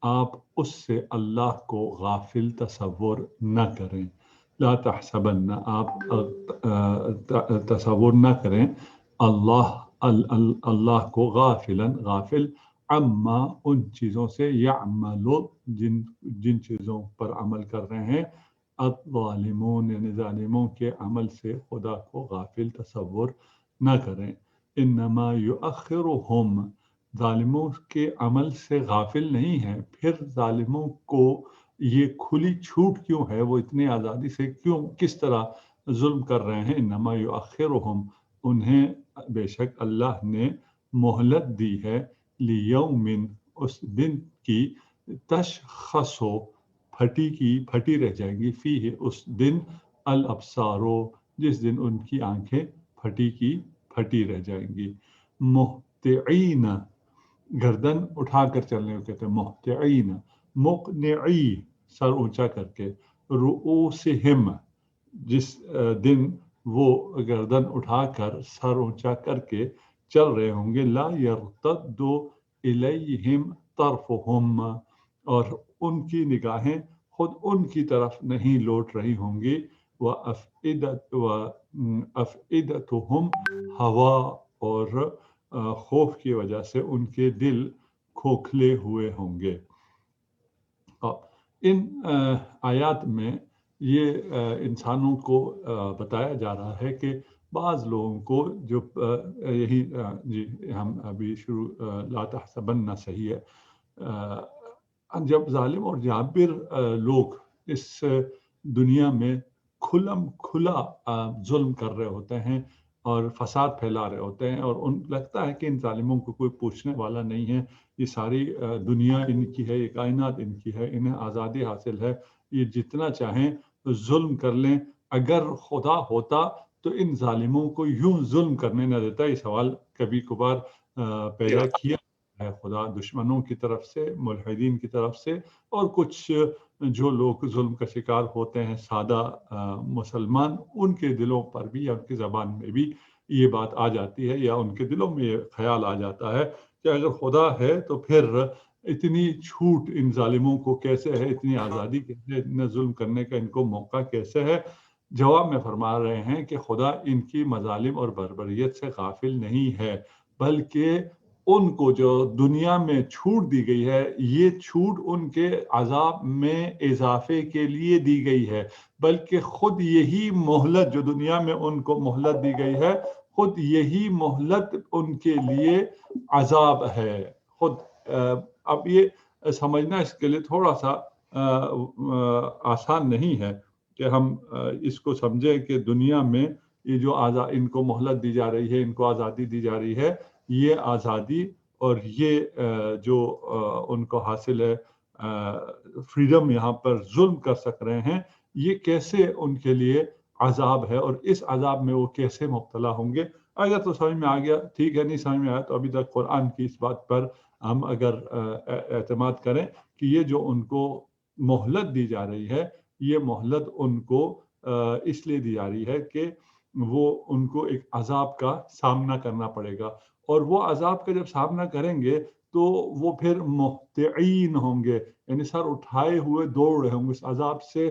آپ اس سے اللہ کو غافل تصور نہ کریں. لا تحسبن، آپ تصور نہ کریں اللہ کو غافل عما ان چیزوں سے یعملو جن چیزوں پر عمل کر رہے ہیں الظالمون یعنی ظالموں کے عمل سے خدا کو غافل تصور نہ کریں. انما یؤخرہم، ظالموں کے عمل سے غافل نہیں ہے، پھر ظالموں کو یہ کھلی چھوٹ کیوں ہے، وہ اتنی آزادی سے کیوں کس طرح ظلم کر رہے ہیں. انما یؤخرہم، انہیں بے شک اللہ نے مہلت دی ہے، لیوم، اس دن کی، تشخصو، پھٹی رہ جائیں گی، فیہ اس دن، الابصارو، جس دن ان کی آنکھیں پھٹی رہ جائیں گی. مہطعین، گردن اٹھا کر چلنے کو کہتے ہیں مہطعین، مقنعی، سر اونچا کر کے، رؤوسہم، جس دن وہ گردن اٹھا کر سر اونچا کر کے چل رہے ہوں گے. لا یرتد الیہم طرفہم، اور ان کی نگاہیں خود ان کی طرف نہیں لوٹ رہی ہوں گی. وَأَفْئِدَتُهُمْ ہوا، اور خوف کی وجہ سے ان کے دل کھوکھلے ہوئے ہوں گے. ان آیات میں یہ انسانوں کو بتایا جا رہا ہے کہ بعض لوگوں کو جو یہی جی ہم ابھی شروع لا تحسبن صحیح ہے، جب ظالم اور جابر لوگ اس دنیا میں کھلا ظلم کر رہے ہوتے ہیں اور فساد پھیلا رہے ہوتے ہیں، اور ان لگتا ہے کہ ان ظالموں کو کوئی پوچھنے والا نہیں ہے، یہ ساری دنیا ان کی ہے، یہ کائنات ان کی ہے، انہیں آزادی حاصل ہے، یہ جتنا چاہیں ظلم کر لیں. اگر خدا ہوتا تو ان ظالموں کو یوں ظلم کرنے نہ دیتا. یہ سوال کبھی کبھار پیدا کیا ہے خدا دشمنوں کی طرف سے، ملحدین کی طرف سے، اور کچھ جو لوگ ظلم کا شکار ہوتے ہیں سادہ مسلمان، ان کے دلوں پر بھی یا ان کی زبان میں بھی یہ بات آ جاتی ہے، یا ان کے دلوں میں یہ خیال آ جاتا ہے کہ اگر خدا ہے تو پھر اتنی چھوٹ ان ظالموں کو کیسے ہے، اتنی آزادی کیسے، اتنا ظلم کرنے کا ان کو موقع کیسے ہے. جواب میں فرما رہے ہیں کہ خدا ان کی مظالم اور بربریت سے غافل نہیں ہے، بلکہ ان کو جو دنیا میں چھوٹ دی گئی ہے، یہ چھوٹ ان کے عذاب میں اضافے کے لیے دی گئی ہے، بلکہ خود یہی مہلت جو دنیا میں ان کو مہلت دی گئی ہے، خود یہی مہلت ان کے لیے عذاب ہے. خود اب یہ سمجھنا اس کے لیے تھوڑا سا آسان نہیں ہے کہ ہم اس کو سمجھیں کہ دنیا میں یہ جو ان کو مہلت دی جا رہی ہے، ان کو آزادی دی جا رہی ہے، یہ آزادی اور یہ جو ان کو حاصل ہے فریڈم، یہاں پر ظلم کر سک رہے ہیں، یہ کیسے ان کے لیے عذاب ہے، اور اس عذاب میں وہ کیسے مبتلا ہوں گے. اگر تو سمجھ میں آ گیا ٹھیک ہے، نہیں سمجھ میں آیا تو ابھی تک قرآن کی اس بات پر ہم اگر اعتماد کریں کہ یہ جو ان کو مہلت دی جا رہی ہے، یہ مہلت ان کو اس لیے دی جا رہی ہے کہ وہ ان کو ایک عذاب کا سامنا کرنا پڑے گا، اور وہ عذاب کا جب سامنا کریں گے تو وہ پھر مہطعین ہوں گے، یعنی سر اٹھائے ہوئے دوڑ رہے ہوں گے. اس عذاب سے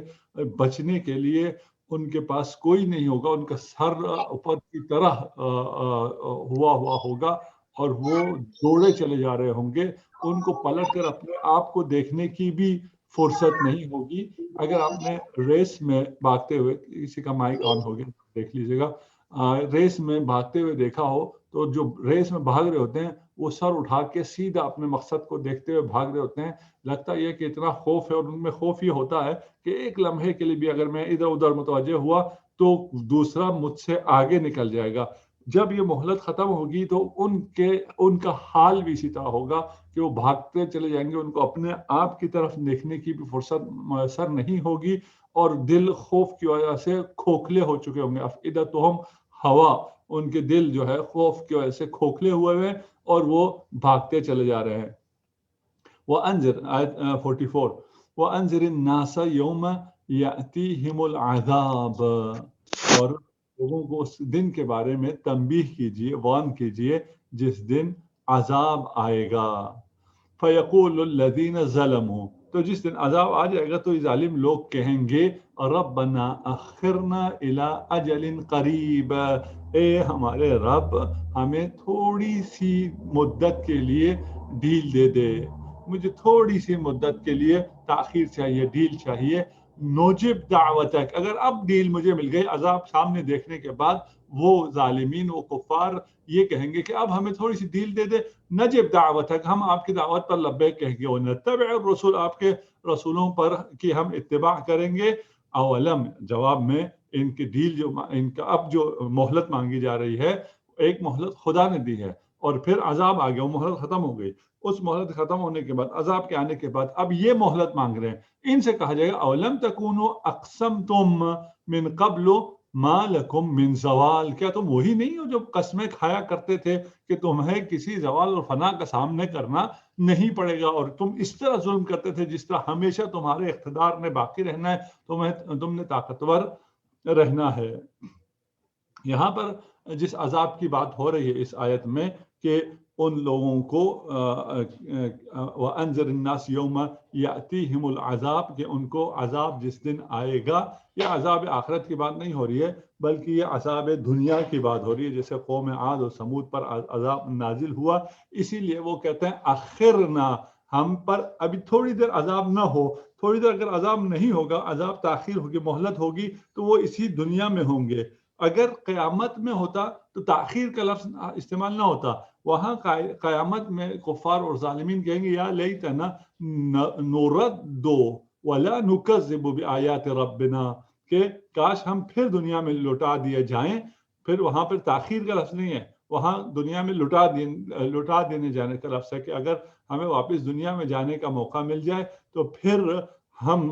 بچنے کے لیے ان کے پاس کوئی نہیں ہوگا، ان کا سر اوپر کی طرح ہوا ہوگا، اور وہ دوڑے چلے جا رہے ہوں گے. ان کو پلٹ کر اپنے آپ کو دیکھنے کی بھی فرصت نہیں ہوگی. اگر آپ نے ریس میں بھاگتے ہوئے، کسی کا مائک آن ہو گیا دیکھ لیجیے گا، ریس میں بھاگتے ہوئے دیکھا ہو تو جو ریس میں بھاگ رہے ہوتے ہیں وہ سر اٹھا کے سیدھا اپنے مقصد کو دیکھتے ہوئے بھاگ رہے ہوتے ہیں. لگتا یہ کہ اتنا خوف ہے، اور ان میں خوف یہ ہوتا ہے کہ ایک لمحے کے لیے بھی اگر میں ادھر ادھر متوجہ ہوا تو دوسرا مجھ سے آگے نکل جائے گا. جب یہ مہلت ختم ہوگی تو ان کا حال بھی اسی طرح ہوگا کہ وہ بھاگتے چلے جائیں گے، ان کو اپنے آپ کی طرف دیکھنے کی بھی فرصت میسر نہیں ہوگی، اور دل خوف کی وجہ سے کھوکھلے ہو چکے ہوں گے. افئدتہم ہوا، ان کے دل جو ہے خوف کی وجہ سے کھوکھلے ہوئے ہیں اور وہ بھاگتے چلے جا رہے ہیں. وَأَنذِرْ آیت 44 وَأَنذِرِ النَّاسَ يَوْمَ يَأْتِيهِمُ الْعَذَابُ، اور لوگوں کو اس دن کے بارے میں تنبیہ کیجیے، وارن کیجیے جس دن عذاب آئے گا. فَيَقُولُ الَّذِينَ ظَلَمُوا، تو جس دن عذاب آ جائے گا تو یہ ظالم لوگ کہیں گے رَبَّنَا أَخِّرْنَا إِلَىٰ أَجَلٍ قَرِيبٍ، اے ہمارے رب ہمیں تھوڑی سی مدت کے لیے ڈھیل دے دے، مجھے تھوڑی سی مدت کے لیے تاخیر چاہیے، ڈھیل چاہیے، نوجب دعوتک، اگر اب ڈھیل مجھے مل گئی عذاب سامنے دیکھنے کے بعد، وہ ظالمین وہ کفار یہ کہیں گے کہ اب ہمیں تھوڑی سی ڈھیل دے دے، نجب دعوتک، ہم آپ کی دعوت پر لبیک کہیں گے، ونتبع الرسول، آپ کے رسولوں پر کی ہم اتباع کریں گے، اولم، جواب میں ان کی ڈھیل جو ان کا اب جو مہلت مانگی جا رہی ہے، ایک مہلت خدا نے دی ہے اور پھر عذاب آ گیا، وہ مہلت ختم ہو گئی، اس مہلت ختم ہونے کے بعد عذاب کے آنے کے بعد اب یہ مہلت مانگ رہے ہیں، ان سے کہا جائے گا اولم تکونوا اقسمتم من قبل ما لکم من زوال، کیا تم وہی نہیں ہو جو قسمیں کھایا کرتے تھے کہ تمہیں کسی زوال اور فنا کا سامنے کرنا نہیں پڑے گا، اور تم اس طرح ظلم کرتے تھے جس طرح ہمیشہ تمہارے اقتدار میں باقی رہنا ہے، تم نے طاقتور رہنا ہے۔ یہاں پر جس عذاب کی بات ہو رہی ہے اس آیت میں کہ ان لوگوں کو وَأَنذِرِ النَّاسَ يَوْمَ يَأْتِيهِمُ الْعَذَابُ، کہ ان کو عذاب جس دن آئے گا، یہ عذاب آخرت کی بات نہیں ہو رہی ہے بلکہ یہ عذاب دنیا کی بات ہو رہی ہے، جیسے قوم عاد اور سمود پر عذاب نازل ہوا، اسی لیے وہ کہتے ہیں اخرنا، ہم پر ابھی تھوڑی دیر عذاب نہ ہو، تھوڑی دیر اگر عذاب نہیں ہوگا، عذاب تاخیر ہوگی، مہلت ہوگی، تو وہ اسی دنیا میں ہوں گے۔ اگر قیامت میں ہوتا تو تاخیر کا لفظ استعمال نہ ہوتا، وہاں قیامت میں کفار اور ظالمین کہیں گے یا لیتنا نرد ولا نکذب بآیات ربنا، کہ کاش ہم پھر دنیا میں لوٹا دیے جائیں، پھر وہاں پر تاخیر کا لفظ نہیں ہے، وہاں دنیا میں لوٹا دینے جانے کا لفظ ہے، کہ اگر ہمیں واپس دنیا میں جانے کا موقع مل جائے تو پھر ہم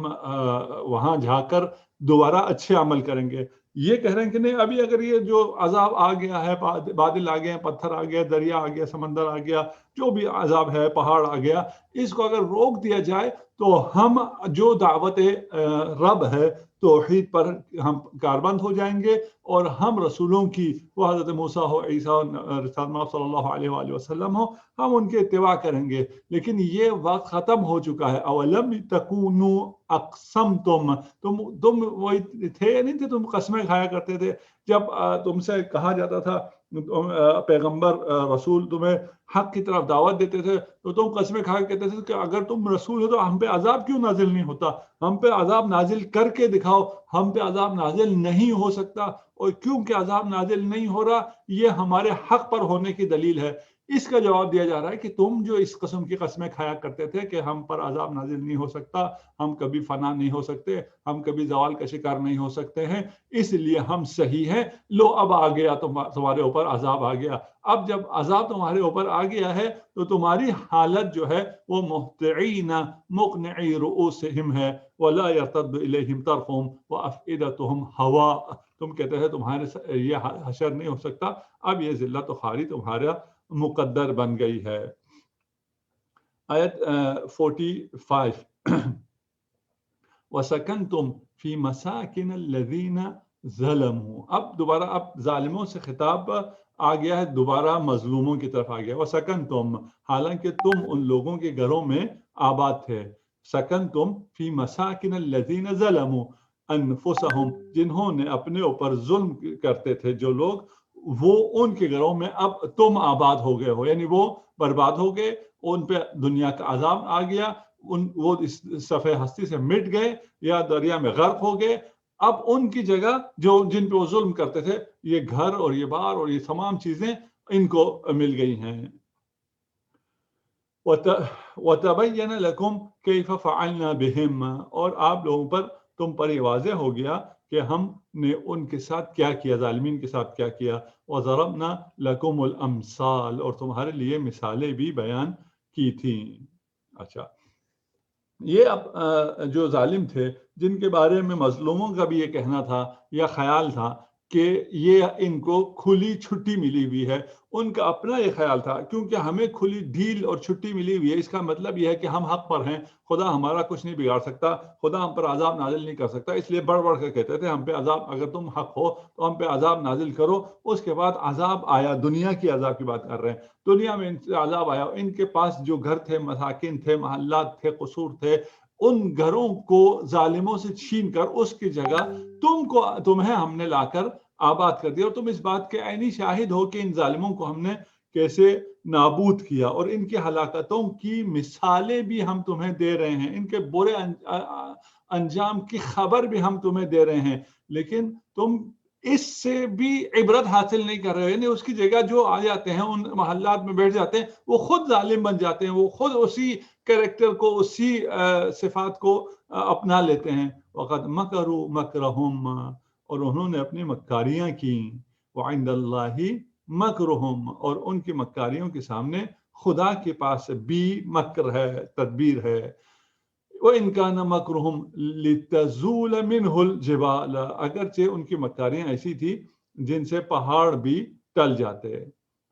وہاں جا کر دوبارہ اچھے عمل کریں گے۔ یہ کہہ رہے ہیں کہ نہیں، ابھی اگر یہ جو عذاب آ گیا ہے، بادل آ گئے ہیں، پتھر آ گیا، دریا آ گیا، سمندر آ گیا، جو بھی عذاب ہے، پہاڑ آ گیا، اس کو اگر روک دیا جائے تو ہم جو دعوت رب ہے توحید پر ہم کاربند ہو جائیں گے، اور ہم رسولوں کی، وہ حضرت موسیٰ ہو، عیسیٰ ہو، رسول اللہ صلی اللہ علیہ وآلہ وسلم ہو، ہم ان کے اتباع کریں گے۔ لیکن یہ وقت ختم ہو چکا ہے، اولم تکونوا اقسمتم، تم وہی تھے یا نہیں تھے، تم قسمیں کھایا کرتے تھے، جب تم سے کہا جاتا تھا پیغمبر رسول تمہیں حق کی طرف دعوت دیتے تھے تو تم قسمیں کھا کے کہتے تھے کہ اگر تم رسول ہو تو ہم پہ عذاب کیوں نازل نہیں ہوتا، ہم پہ عذاب نازل کر کے دکھاؤ، ہم پہ عذاب نازل نہیں ہو سکتا، اور کیونکہ عذاب نازل نہیں ہو رہا یہ ہمارے حق پر ہونے کی دلیل ہے۔ اس کا جواب دیا جا رہا ہے کہ تم جو اس قسم کی قسمیں کھایا کرتے تھے کہ ہم پر عذاب نازل نہیں ہو سکتا، ہم کبھی فنا نہیں ہو سکتے، ہم کبھی زوال کا شکار نہیں ہو سکتے ہیں، اس لیے ہم صحیح ہیں، لو اب آ گیا تمہارے اوپر عذاب آ گیا، اب جب عذاب تمہارے اوپر آ گیا ہے تو تمہاری حالت جو ہے وہ مہطعین مقنعی رؤوسہم ہے، ولا یرتد الیہم طرفہم وافئدتہم ہواء، تم کہتے ہیں تمہارے یہ حشر نہیں ہو سکتا، اب یہ ذلت و خواری تمہارا مقدر بن گئی ہے۔ آیت 45 وَسَكَنْتُمْ فِي مَسَاكِنَ الَّذِينَ ظَلَمُوا، اب دوبارہ اب ظالموں سے خطاب آ گیا ہے، دوبارہ مظلوموں کی طرف آ گیا، وَسَكَنْتُمْ، حالانکہ تم ان لوگوں کے گھروں میں آباد تھے، سَكَنْتُمْ فِي مَسَاكِنَ الَّذِينَ ظَلَمُوا أَنفُسَهُمْ، جنہوں نے اپنے اوپر ظلم کرتے تھے جو لوگ، وہ ان کے گھروں میں اب تم آباد ہو گئے ہو، یعنی وہ برباد ہو گئے، ان پہ دنیا کا عذاب آ گیا، وہ اس صفحے ہستی سے مٹ گئے یا دریا میں غرق ہو گئے، اب ان کی جگہ جن پہ وہ ظلم کرتے تھے یہ گھر اور یہ بار اور یہ تمام چیزیں ان کو مل گئی ہیں۔ وَتَبَيَّنَ لَكُمْ كَيْفَ فَعَلْنَا بِهِمْ، اور آپ لوگوں پر تم پر یہ واضح ہو گیا کہ ہم نے ان کے ساتھ کیا کیا، ظالمین کے ساتھ کیا کیا، وَضَرَبْنَا لَكُمُ الْأَمْثَالَ، اور تمہارے لیے مثالیں بھی بیان کی تھیں۔ اچھا، یہ اب جو ظالم تھے جن کے بارے میں مظلوموں کا بھی یہ کہنا تھا یا خیال تھا کہ یہ ان کو کھلی چھٹی ملی ہوئی ہے. ان کا اپنا یہ خیال تھا کیونکہ ہمیں کھلی ڈھیل اور چھٹی ملی ہوئی ہے، اس کا مطلب یہ ہے کہ ہم حق پر ہیں، خدا ہمارا کچھ نہیں بگاڑ سکتا، خدا ہم پر عذاب نازل نہیں کر سکتا. اس لیے بڑھ بڑھ کر کہتے تھے ہم پہ عذاب، اگر تم حق ہو تو ہم پہ عذاب نازل کرو. اس کے بعد عذاب آیا، دنیا کی عذاب کی بات کر رہے ہیں. دنیا میں ان سے عذاب آیا. ان کے پاس جو گھر تھے، مساکن تھے، محلات تھے، قصور تھے، ان گھروں کو ظالموں سے چھین کر اس کی جگہ تمہیں ہم نے لا کر آباد کر دیا. اور تم اس بات کے عینی شاہد ہو کہ ان ظالموں کو ہم نے کیسے نابود کیا، اور ان کی ہلاکتوں کی مثالیں بھی ہم تمہیں دے رہے ہیں، ان کے برے انجام کی خبر بھی ہم تمہیں دے رہے ہیں، لیکن تم اس سے بھی عبرت حاصل نہیں کر رہے. یعنی اس کی جگہ جو آ جاتے ہیں، ان محلات میں بیٹھ جاتے ہیں، وہ خود ظالم بن جاتے ہیں، وہ خود اسی کریکٹر کو، اسی صفات کو اپنا لیتے ہیں. وقد مکروا مکرہم، اور انہوں نے اپنی مکاریاں کی. وعند اللہ مکرہم، اور ان کی مکاریوں کے سامنے خدا کے پاس بھی مکر ہے، تدبیر ہے. وَإِنْ كَانَ مَكْرُهُمْ لِتَزُولَ مِنْهُ الْجِبَالَ، اگرچہ ان کی مکاریاں ایسی تھی جن سے پہاڑ بھی ٹل جاتے.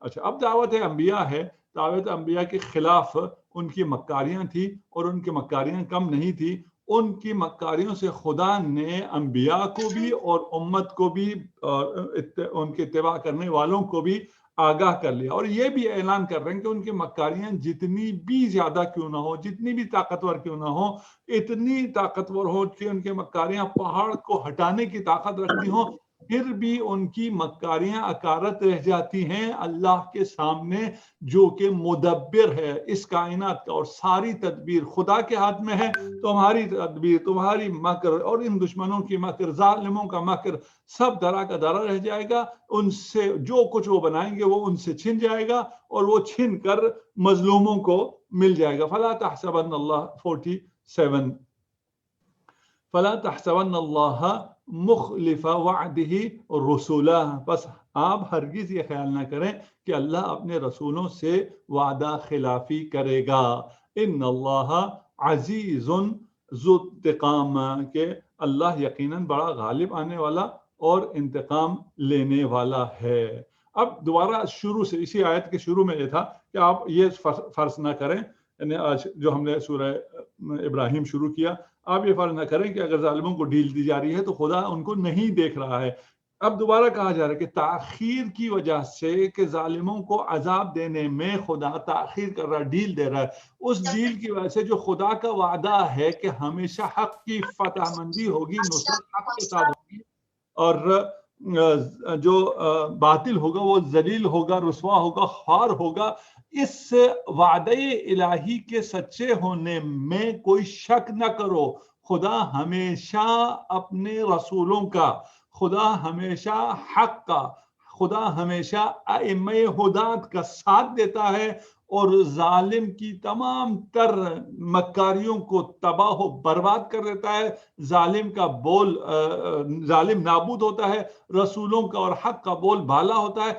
اچھا، اب دعوت انبیاء ہے. دعوت انبیاء کے خلاف ان کی مکاریاں تھی، اور ان کی مکاریاں کم نہیں تھی. ان کی مکاریوں سے خدا نے انبیاء کو بھی اور امت کو بھی اور ان کے اتباع کرنے والوں کو بھی آگاہ کر لیا. اور یہ بھی اعلان کر رہے ہیں کہ ان کی مکاریاں جتنی بھی زیادہ کیوں نہ ہو، جتنی بھی طاقتور کیوں نہ ہو، اتنی طاقتور ہو کہ ان کی مکاریاں پہاڑ کو ہٹانے کی طاقت رکھتی ہوں، پھر بھی ان کی مکاریاں اکارت رہ جاتی ہیں اللہ کے سامنے، جو کہ مدبر ہے اس کائنات کا. اور ساری تدبیر خدا کے ہاتھ میں ہے. تمہاری تدبیر، تمہاری مکر اور ان دشمنوں کی مکر، ظالموں کا مکر، سب درا کا درا رہ جائے گا. ان سے جو کچھ وہ بنائیں گے وہ ان سے چھن جائے گا، اور وہ چھن کر مظلوموں کو مل جائے گا. فلا تحسبن اللہ 47 فلا تحسبن اللہ مخلف وعدہ رسولہ، بس آپ ہرگز یہ خیال نہ کریں کہ اللہ اپنے رسولوں سے وعدہ خلافی کرے گا. ان اللہ عزیز ذو انتقام، کہ اللہ یقیناً بڑا غالب آنے والا اور انتقام لینے والا ہے. اب دوبارہ شروع سے، اسی آیت کے شروع میں یہ تھا کہ آپ یہ فرض نہ کریں، یعنی آج جو ہم نے سورہ ابراہیم شروع کیا، آپ یہ فرض نہ کریں کہ اگر ظالموں کو ڈھیل دی جا رہی ہے تو خدا ان کو نہیں دیکھ رہا ہے. اب دوبارہ کہا جا رہا ہے کہ تاخیر کی وجہ سے، کہ ظالموں کو عذاب دینے میں خدا تاخیر کر رہا ہے، ڈیل دے رہا ہے. اس ڈیل کی وجہ سے جو خدا کا وعدہ ہے کہ ہمیشہ حق کی فتح مندی ہوگی، نصرت حق کے ساتھ ہوگی، اور جو باطل ہوگا وہ ذلیل ہوگا، رسوا ہوگا، خوار ہوگا. اس وعدے الہی کے سچے ہونے میں کوئی شک نہ کرو. خدا ہمیشہ اپنے رسولوں کا، خدا ہمیشہ حق کا، خدا ہمیشہ ائمہ ہدایت کا ساتھ دیتا ہے، اور ظالم کی تمام تر مکاریوں کو تباہ و برباد کر دیتا ہے. ظالم کا بول، ظالم نابود ہوتا ہے، رسولوں کا اور حق کا بول بالا ہوتا ہے.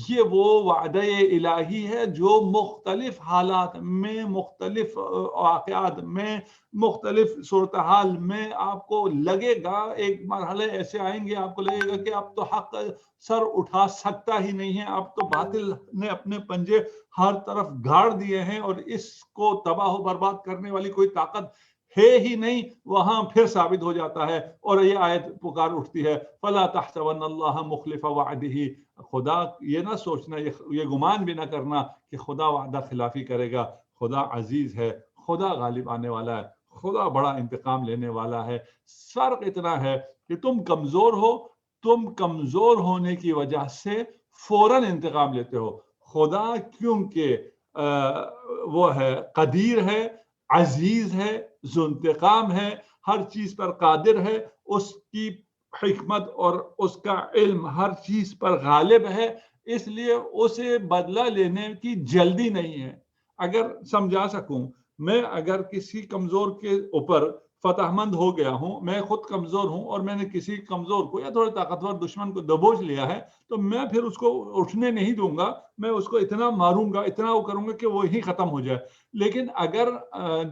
یہ وہ وعدہ الہی ہے جو مختلف حالات میں، مختلف واقعات میں، مختلف صورتحال میں آپ کو لگے گا. ایک مرحلے ایسے آئیں گے آپ کو لگے گا کہ اب تو حق سر اٹھا سکتا ہی نہیں ہے، اب تو باطل نے اپنے پنجے ہر طرف گھاڑ دیے ہیں، اور اس کو تباہ و برباد کرنے والی کوئی طاقت ہے ہی نہیں. وہاں پھر ثابت ہو جاتا ہے، اور یہ آیت پکار اٹھتی ہے فلا تحسبن اللہ مخلف وعدہ. خدا یہ نہ سوچنا، یہ گمان بھی نہ کرنا کہ خدا وعدہ خلافی کرے گا. خدا عزیز ہے، خدا غالب آنے والا ہے، خدا بڑا انتقام لینے والا ہے. فرق اتنا ہے کہ تم کمزور ہو، تم کمزور ہونے کی وجہ سے فوراً انتقام لیتے ہو. خدا کیونکہ وہ ہے، قدیر ہے، عزیز ہے، ذو انتقام ہے، ہر چیز پر قادر ہے، اس کی حکمت اور اس کا علم ہر چیز پر غالب ہے، اس لیے اسے بدلہ لینے کی جلدی نہیں ہے. اگر سمجھا سکوں، میں اگر کسی کمزور کے اوپر فتح مند ہو گیا ہوں، میں خود کمزور ہوں، اور میں نے کسی کمزور کو یا تھوڑے طاقتور دشمن کو دبوچ لیا ہے، تو میں پھر اس کو اٹھنے نہیں دوں گا. میں اس کو اتنا ماروں گا، اتنا وہ کروں گا کہ وہی ختم ہو جائے. لیکن اگر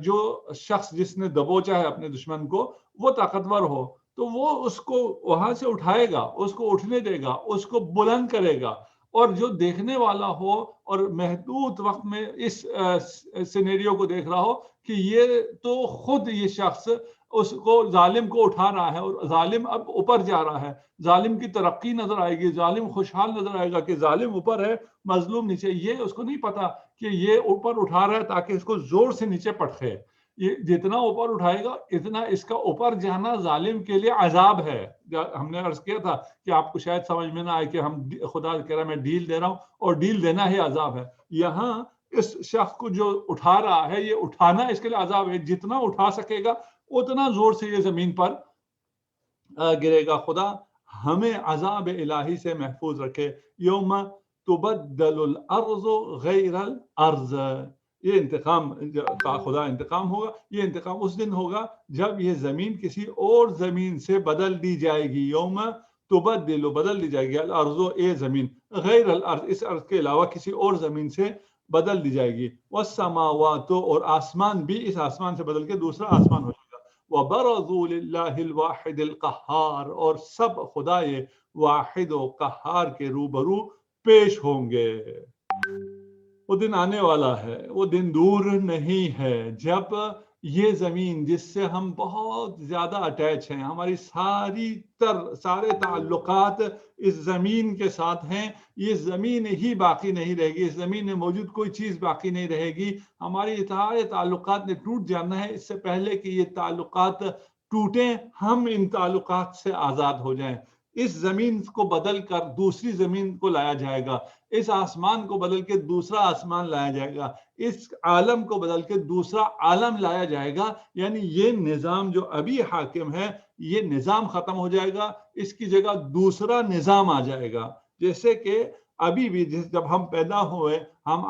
جو شخص جس نے دبوچا ہے اپنے دشمن کو وہ طاقتور ہو، تو وہ اس کو وہاں سے اٹھائے گا, اس کو اٹھنے دے گا, اس کو بلند کرے گا, اور جو دیکھنے والا ہو اور محدود وقت میں اس سینیریو کو دیکھ رہا ہو کہ یہ تو خود یہ شخص اس کو ظالم کو اٹھا رہا ہے, اور ظالم اب اوپر جا رہا ہے, ظالم کی ترقی نظر آئے گی, ظالم خوشحال نظر آئے گا کہ ظالم اوپر ہے, مظلوم نیچے. یہ اس کو نہیں پتا کہ یہ اوپر اٹھا رہا ہے تاکہ اس کو زور سے نیچے پٹکے. یہ جتنا اوپر اٹھائے گا اتنا اس کا اوپر جانا ظالم کے لیے عذاب ہے. ہم نے عرض کیا تھا کہ آپ کو شاید سمجھ میں نہ آئے کہ ہم خدا کہہ رہا ہے میں ڈیل دے رہا ہوں, اور ڈیل دینا ہی عذاب ہے. یہاں اس شخص کو جو اٹھا رہا ہے, یہ اٹھانا اس کے لیے عذاب ہے. جتنا اٹھا سکے گا اتنا زور سے یہ زمین پر گرے گا. خدا ہمیں عذاب الہی سے محفوظ رکھے. یوم تبدل الارض غیر الارض, یہ انتقام کا خدا انتقام ہوگا. یہ انتقام اس دن ہوگا جب یہ زمین کسی اور زمین سے بدل دی جائے گی. یوم تبدل, بدل دی جائے گی, الارض, اے زمین, غیر الارض, اس ارض کے علاوہ کسی اور زمین سے بدل دی جائے گی. والسماوات, اور آسمان بھی اس آسمان سے بدل کے دوسرا آسمان ہو جائے گا. وبرزوا للہ الواحد القہار, اور سب خدا واحد و قہار کے روبرو پیش ہوں گے. وہ دن آنے والا ہے, وہ دن دور نہیں ہے جب یہ زمین جس سے ہم بہت زیادہ اٹیچ ہیں, ہماری سارے تعلقات اس زمین کے ساتھ ہیں, یہ زمین ہی باقی نہیں رہے گی, اس زمین میں موجود کوئی چیز باقی نہیں رہے گی. ہماری سارے تعلقات نے ٹوٹ جانا ہے. اس سے پہلے کہ یہ تعلقات ٹوٹیں, ہم ان تعلقات سے آزاد ہو جائیں. اس زمین کو بدل کر دوسری زمین کو لایا جائے گا, اس آسمان کو بدل کے دوسرا آسمان لایا جائے گا, اس عالم کو بدل کے دوسرا عالم لایا جائے گا. یعنی یہ نظام جو ابھی حاکم ہے, یہ نظام ختم ہو جائے گا, اس کی جگہ دوسرا نظام آ جائے گا. جیسے کہ ابھی بھی جب ہم پیدا ہوئے, ہم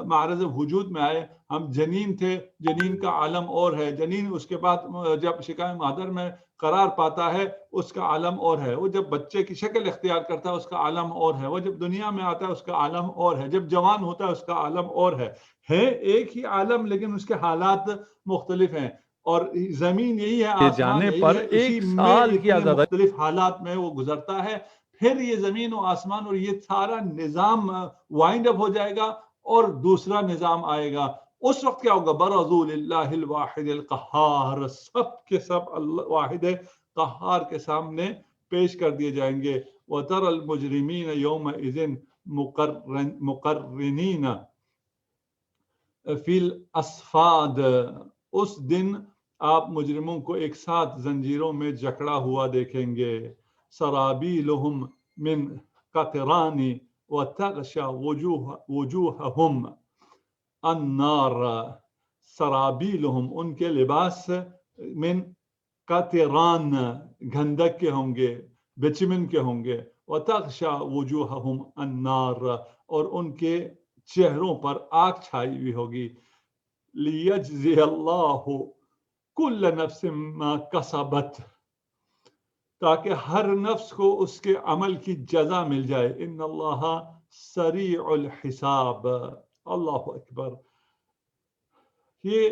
معرض وجود میں آئے, ہم جنین تھے, جنین کا عالم اور ہے. جنین اس کے بعد جب شکم مادر میں قرار پاتا ہے, اس کا عالم اور ہے. وہ جب بچے کی شکل اختیار کرتا ہے, اس کا عالم اور ہے. وہ جب دنیا میں آتا ہے, اس کا عالم اور ہے. جب جوان ہوتا ہے, اس کا عالم اور ہے. ایک ہی عالم, لیکن اس کے حالات مختلف ہیں. اور زمین یہی ہے, آسمان جانے یہی پر ہے, اسی ایک میں سال کی اتنے آزادی مختلف حالات میں وہ گزرتا ہے. پھر یہ زمین و آسمان اور یہ سارا نظام وائنڈ اپ ہو جائے گا, اور دوسرا نظام آئے گا. اس وقت کیا ہوگا؟ برزوا للہ الواحد القہار, سب کے سب اللہ واحد قہار کے سامنے پیش کر دیے جائیں گے. وَتَرَى الْمُجْرِمِينَ يَوْمَئِذٍ مُقَرِّنِينَ فِي الْأَصْفَادِ, اس دن آپ مجرموں کو ایک ساتھ زنجیروں میں جکڑا ہوا دیکھیں گے. سرابیلہم من قطران وتغشى وجوہہم النار, سرابیلہم, ان کے لباس, من قطران, گندک کے ہوں گے, بچمن کے ہوں گے, وتغشى وجوہہم النار, اور ان کے چہروں پر آگ چھائی ہوئی ہوگی. لیجزی اللہ کل نفس ما کسبت, تاکہ ہر نفس کو اس کے عمل کی جزا مل جائے. ان اللہ سریع الحساب. اللہ اکبر. یہ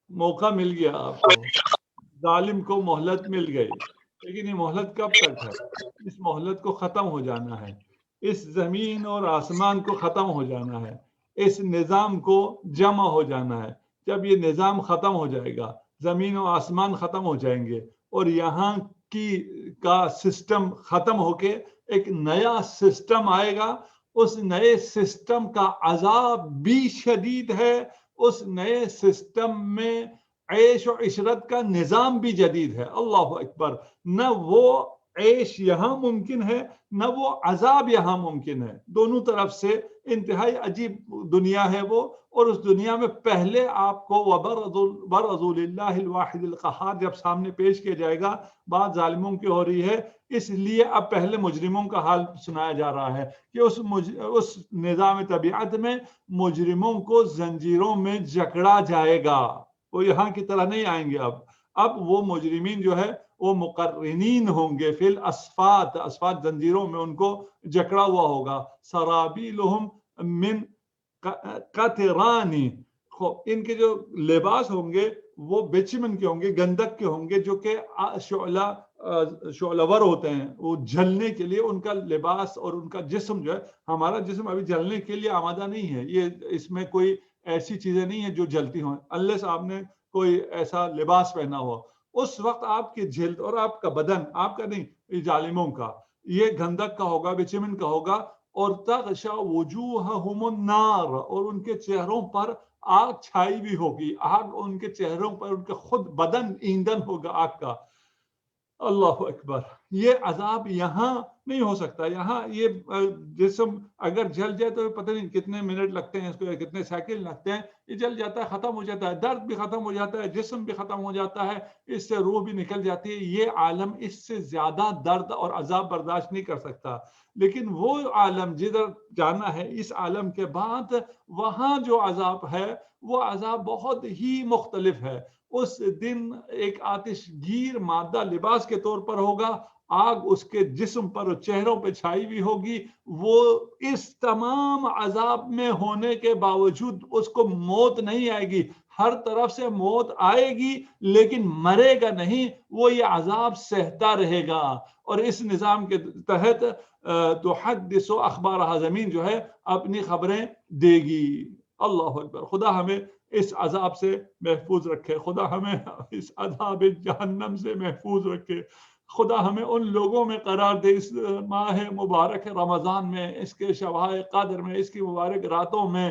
موقع مل گیا آپ کو, ظالم کو مہلت مل گئی, لیکن یہ مہلت کب تک ہے؟ اس مہلت کو ختم ہو جانا ہے, اس زمین اور آسمان کو ختم ہو جانا ہے, اس نظام کو جمع ہو جانا ہے. جب یہ نظام ختم ہو جائے گا, زمین و آسمان ختم ہو جائیں گے, اور یہاں کا سسٹم ختم ہو کے ایک نیا سسٹم آئے گا. اس نئے سسٹم کا عذاب بھی شدید ہے, اس نئے سسٹم میں عیش و عشرت کا نظام بھی جدید ہے. اللہ اکبر. نہ وہ عیش یہاں ممکن ہے, نہ وہ عذاب یہاں ممکن ہے. دونوں طرف سے انتہائی عجیب دنیا ہے وہ. اور اس دنیا میں پہلے آپ کو وَبَرَزُوا لِلَّهِ الْوَاحِدِ الْقَهَّارِ جب سامنے پیش کیا جائے گا, بات ظالموں کی ہو رہی ہے, اس لیے اب پہلے مجرموں کا حال سنایا جا رہا ہے کہ اس نظام طبیعت میں مجرموں کو زنجیروں میں جکڑا جائے گا. وہ یہاں کی طرح نہیں آئیں گے. اب وہ مجرمین جو ہے وہ مقرنین ہوں گے فی الاسفاد, اسفاد زنجیروں میں ان کو جکڑا ہوا ہوگا. سرابیلہم من قطران, ان کے جو لباس ہوں گے وہ بیچمن کے ہوں گے، گندک کے ہوں گے، جو کہ شعلہ ور ہوتے ہیں، وہ جلنے کے لیے ان کا لباس اور ان کا جسم جو ہے، ہمارا جسم ابھی جلنے کے لیے آمادہ نہیں ہے، یہ اس میں کوئی ایسی چیزیں نہیں ہیں جو جلتی ہوں، اللہ آپ نے کوئی ایسا لباس پہنا ہو، اس وقت آپ کی جلد اور آپ کا بدن، آپ کا نہیں، ظالموں کا، یہ گندک کا ہوگا، بیچمن کا ہوگا، اور تغشا وجوہہم النار، اور ان کے چہروں پر آگ چھائی بھی ہوگی، آگ ان کے چہروں پر، ان کے خود بدن ایندھن ہوگا آگ کا۔ اللہ اکبر، یہ عذاب یہاں نہیں ہو سکتا، یہاں یہ جسم اگر جل جائے تو پتہ نہیں کتنے منٹ لگتے ہیں اس کو، کتنے سیکنڈ لگتے ہیں، یہ جل جاتا ہے، ختم ہو جاتا ہے، درد بھی ختم ہو جاتا ہے، جسم بھی ختم ہو جاتا ہے، اس سے روح بھی نکل جاتی ہے، یہ عالم اس سے زیادہ درد اور عذاب برداشت نہیں کر سکتا۔ لیکن وہ عالم جدھر جانا ہے، اس عالم کے بعد وہاں جو عذاب ہے وہ عذاب بہت ہی مختلف ہے۔ اس دن ایک آتش گیر مادہ لباس کے طور پر ہوگا، آگ اس کے جسم پر چہروں پہ چھائی ہوئی ہوگی، وہ اس تمام عذاب میں ہونے کے باوجود اس کو موت نہیں آئے گی، ہر طرف سے موت آئے گی لیکن مرے گا نہیں، وہ یہ عذاب سہتا رہے گا، اور اس نظام کے تحت تحدث اخبارها زمین جو ہے اپنی خبریں دے گی۔ اللہ اکبر، خدا ہمیں اس عذاب سے محفوظ رکھے، خدا ہمیں اس عذاب جہنم سے محفوظ رکھے، خدا ہمیں ان لوگوں میں قرار دے اس ماہ مبارک رمضان میں، اس کے شبہ قدر میں، اس کی مبارک راتوں میں،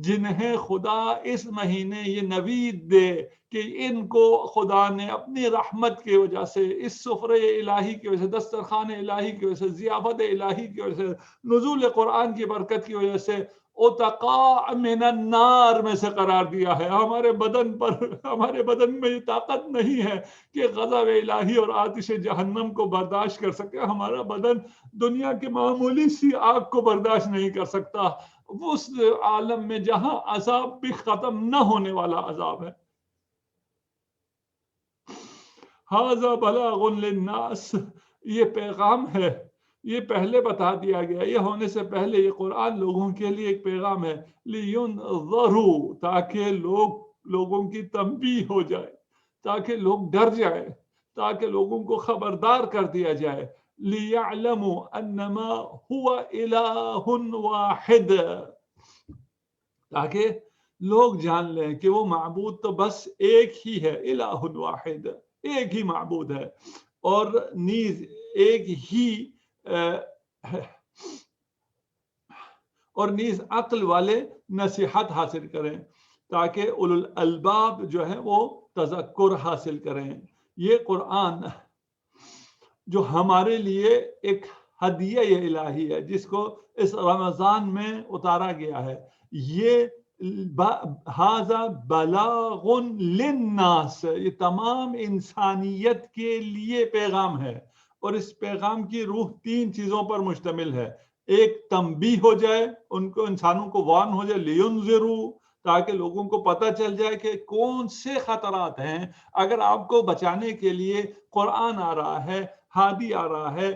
جنہیں خدا اس مہینے یہ نوید دے کہ ان کو خدا نے اپنی رحمت کی وجہ سے، اس سفرے الہی کی وجہ سے، دسترخوان الہی کی وجہ سے، ضیافت الہی کی وجہ سے، نزول قرآن کی برکت کی وجہ سے اتقاء من النار میں سے قرار دیا ہے۔ ہمارے بدن میں یہ طاقت نہیں ہے کہ غضب الہی اور آتش جہنم کو برداشت کر سکے، ہمارا بدن دنیا کی معمولی سی آگ کو برداشت نہیں کر سکتا، اس عالم میں جہاں عذاب بھی ختم نہ ہونے والا عذاب ہے۔ ھذا بلاغ للناس، یہ پیغام ہے، یہ پہلے بتا دیا گیا، یہ ہونے سے پہلے یہ قرآن لوگوں کے لیے ایک پیغام ہے، لینذروا، تاکہ لوگوں کی تنبیہ ہو جائے، تاکہ لوگ ڈر جائے، تاکہ لوگوں کو خبردار کر دیا جائے، لیعلموا انما هو الہ واحد، تاکہ لوگ جان لیں کہ وہ معبود تو بس ایک ہی ہے، الہ واحد، ایک ہی معبود ہے، اور نیز ایک ہی اور نیز عقل والے نصیحت حاصل کریں، تاکہ اولو الالباب جو ہے وہ تذکر حاصل کریں۔ یہ قرآن جو ہمارے لیے ایک ہدیہ الہی ہے، جس کو اس رمضان میں اتارا گیا ہے، یہ ھذا بلاغ للناس، یہ تمام انسانیت کے لیے پیغام ہے، اور اس پیغام کی روح 3 چیزوں پر مشتمل ہے۔ ایک، تنبیہ ہو جائے، ان کو، انسانوں کو وارن ہو جائے، لینذروا، تاکہ لوگوں کو پتہ چل جائے کہ کون سے خطرات ہیں، اگر آپ کو بچانے کے لیے قرآن آ رہا ہے، ہادی آ رہا ہے،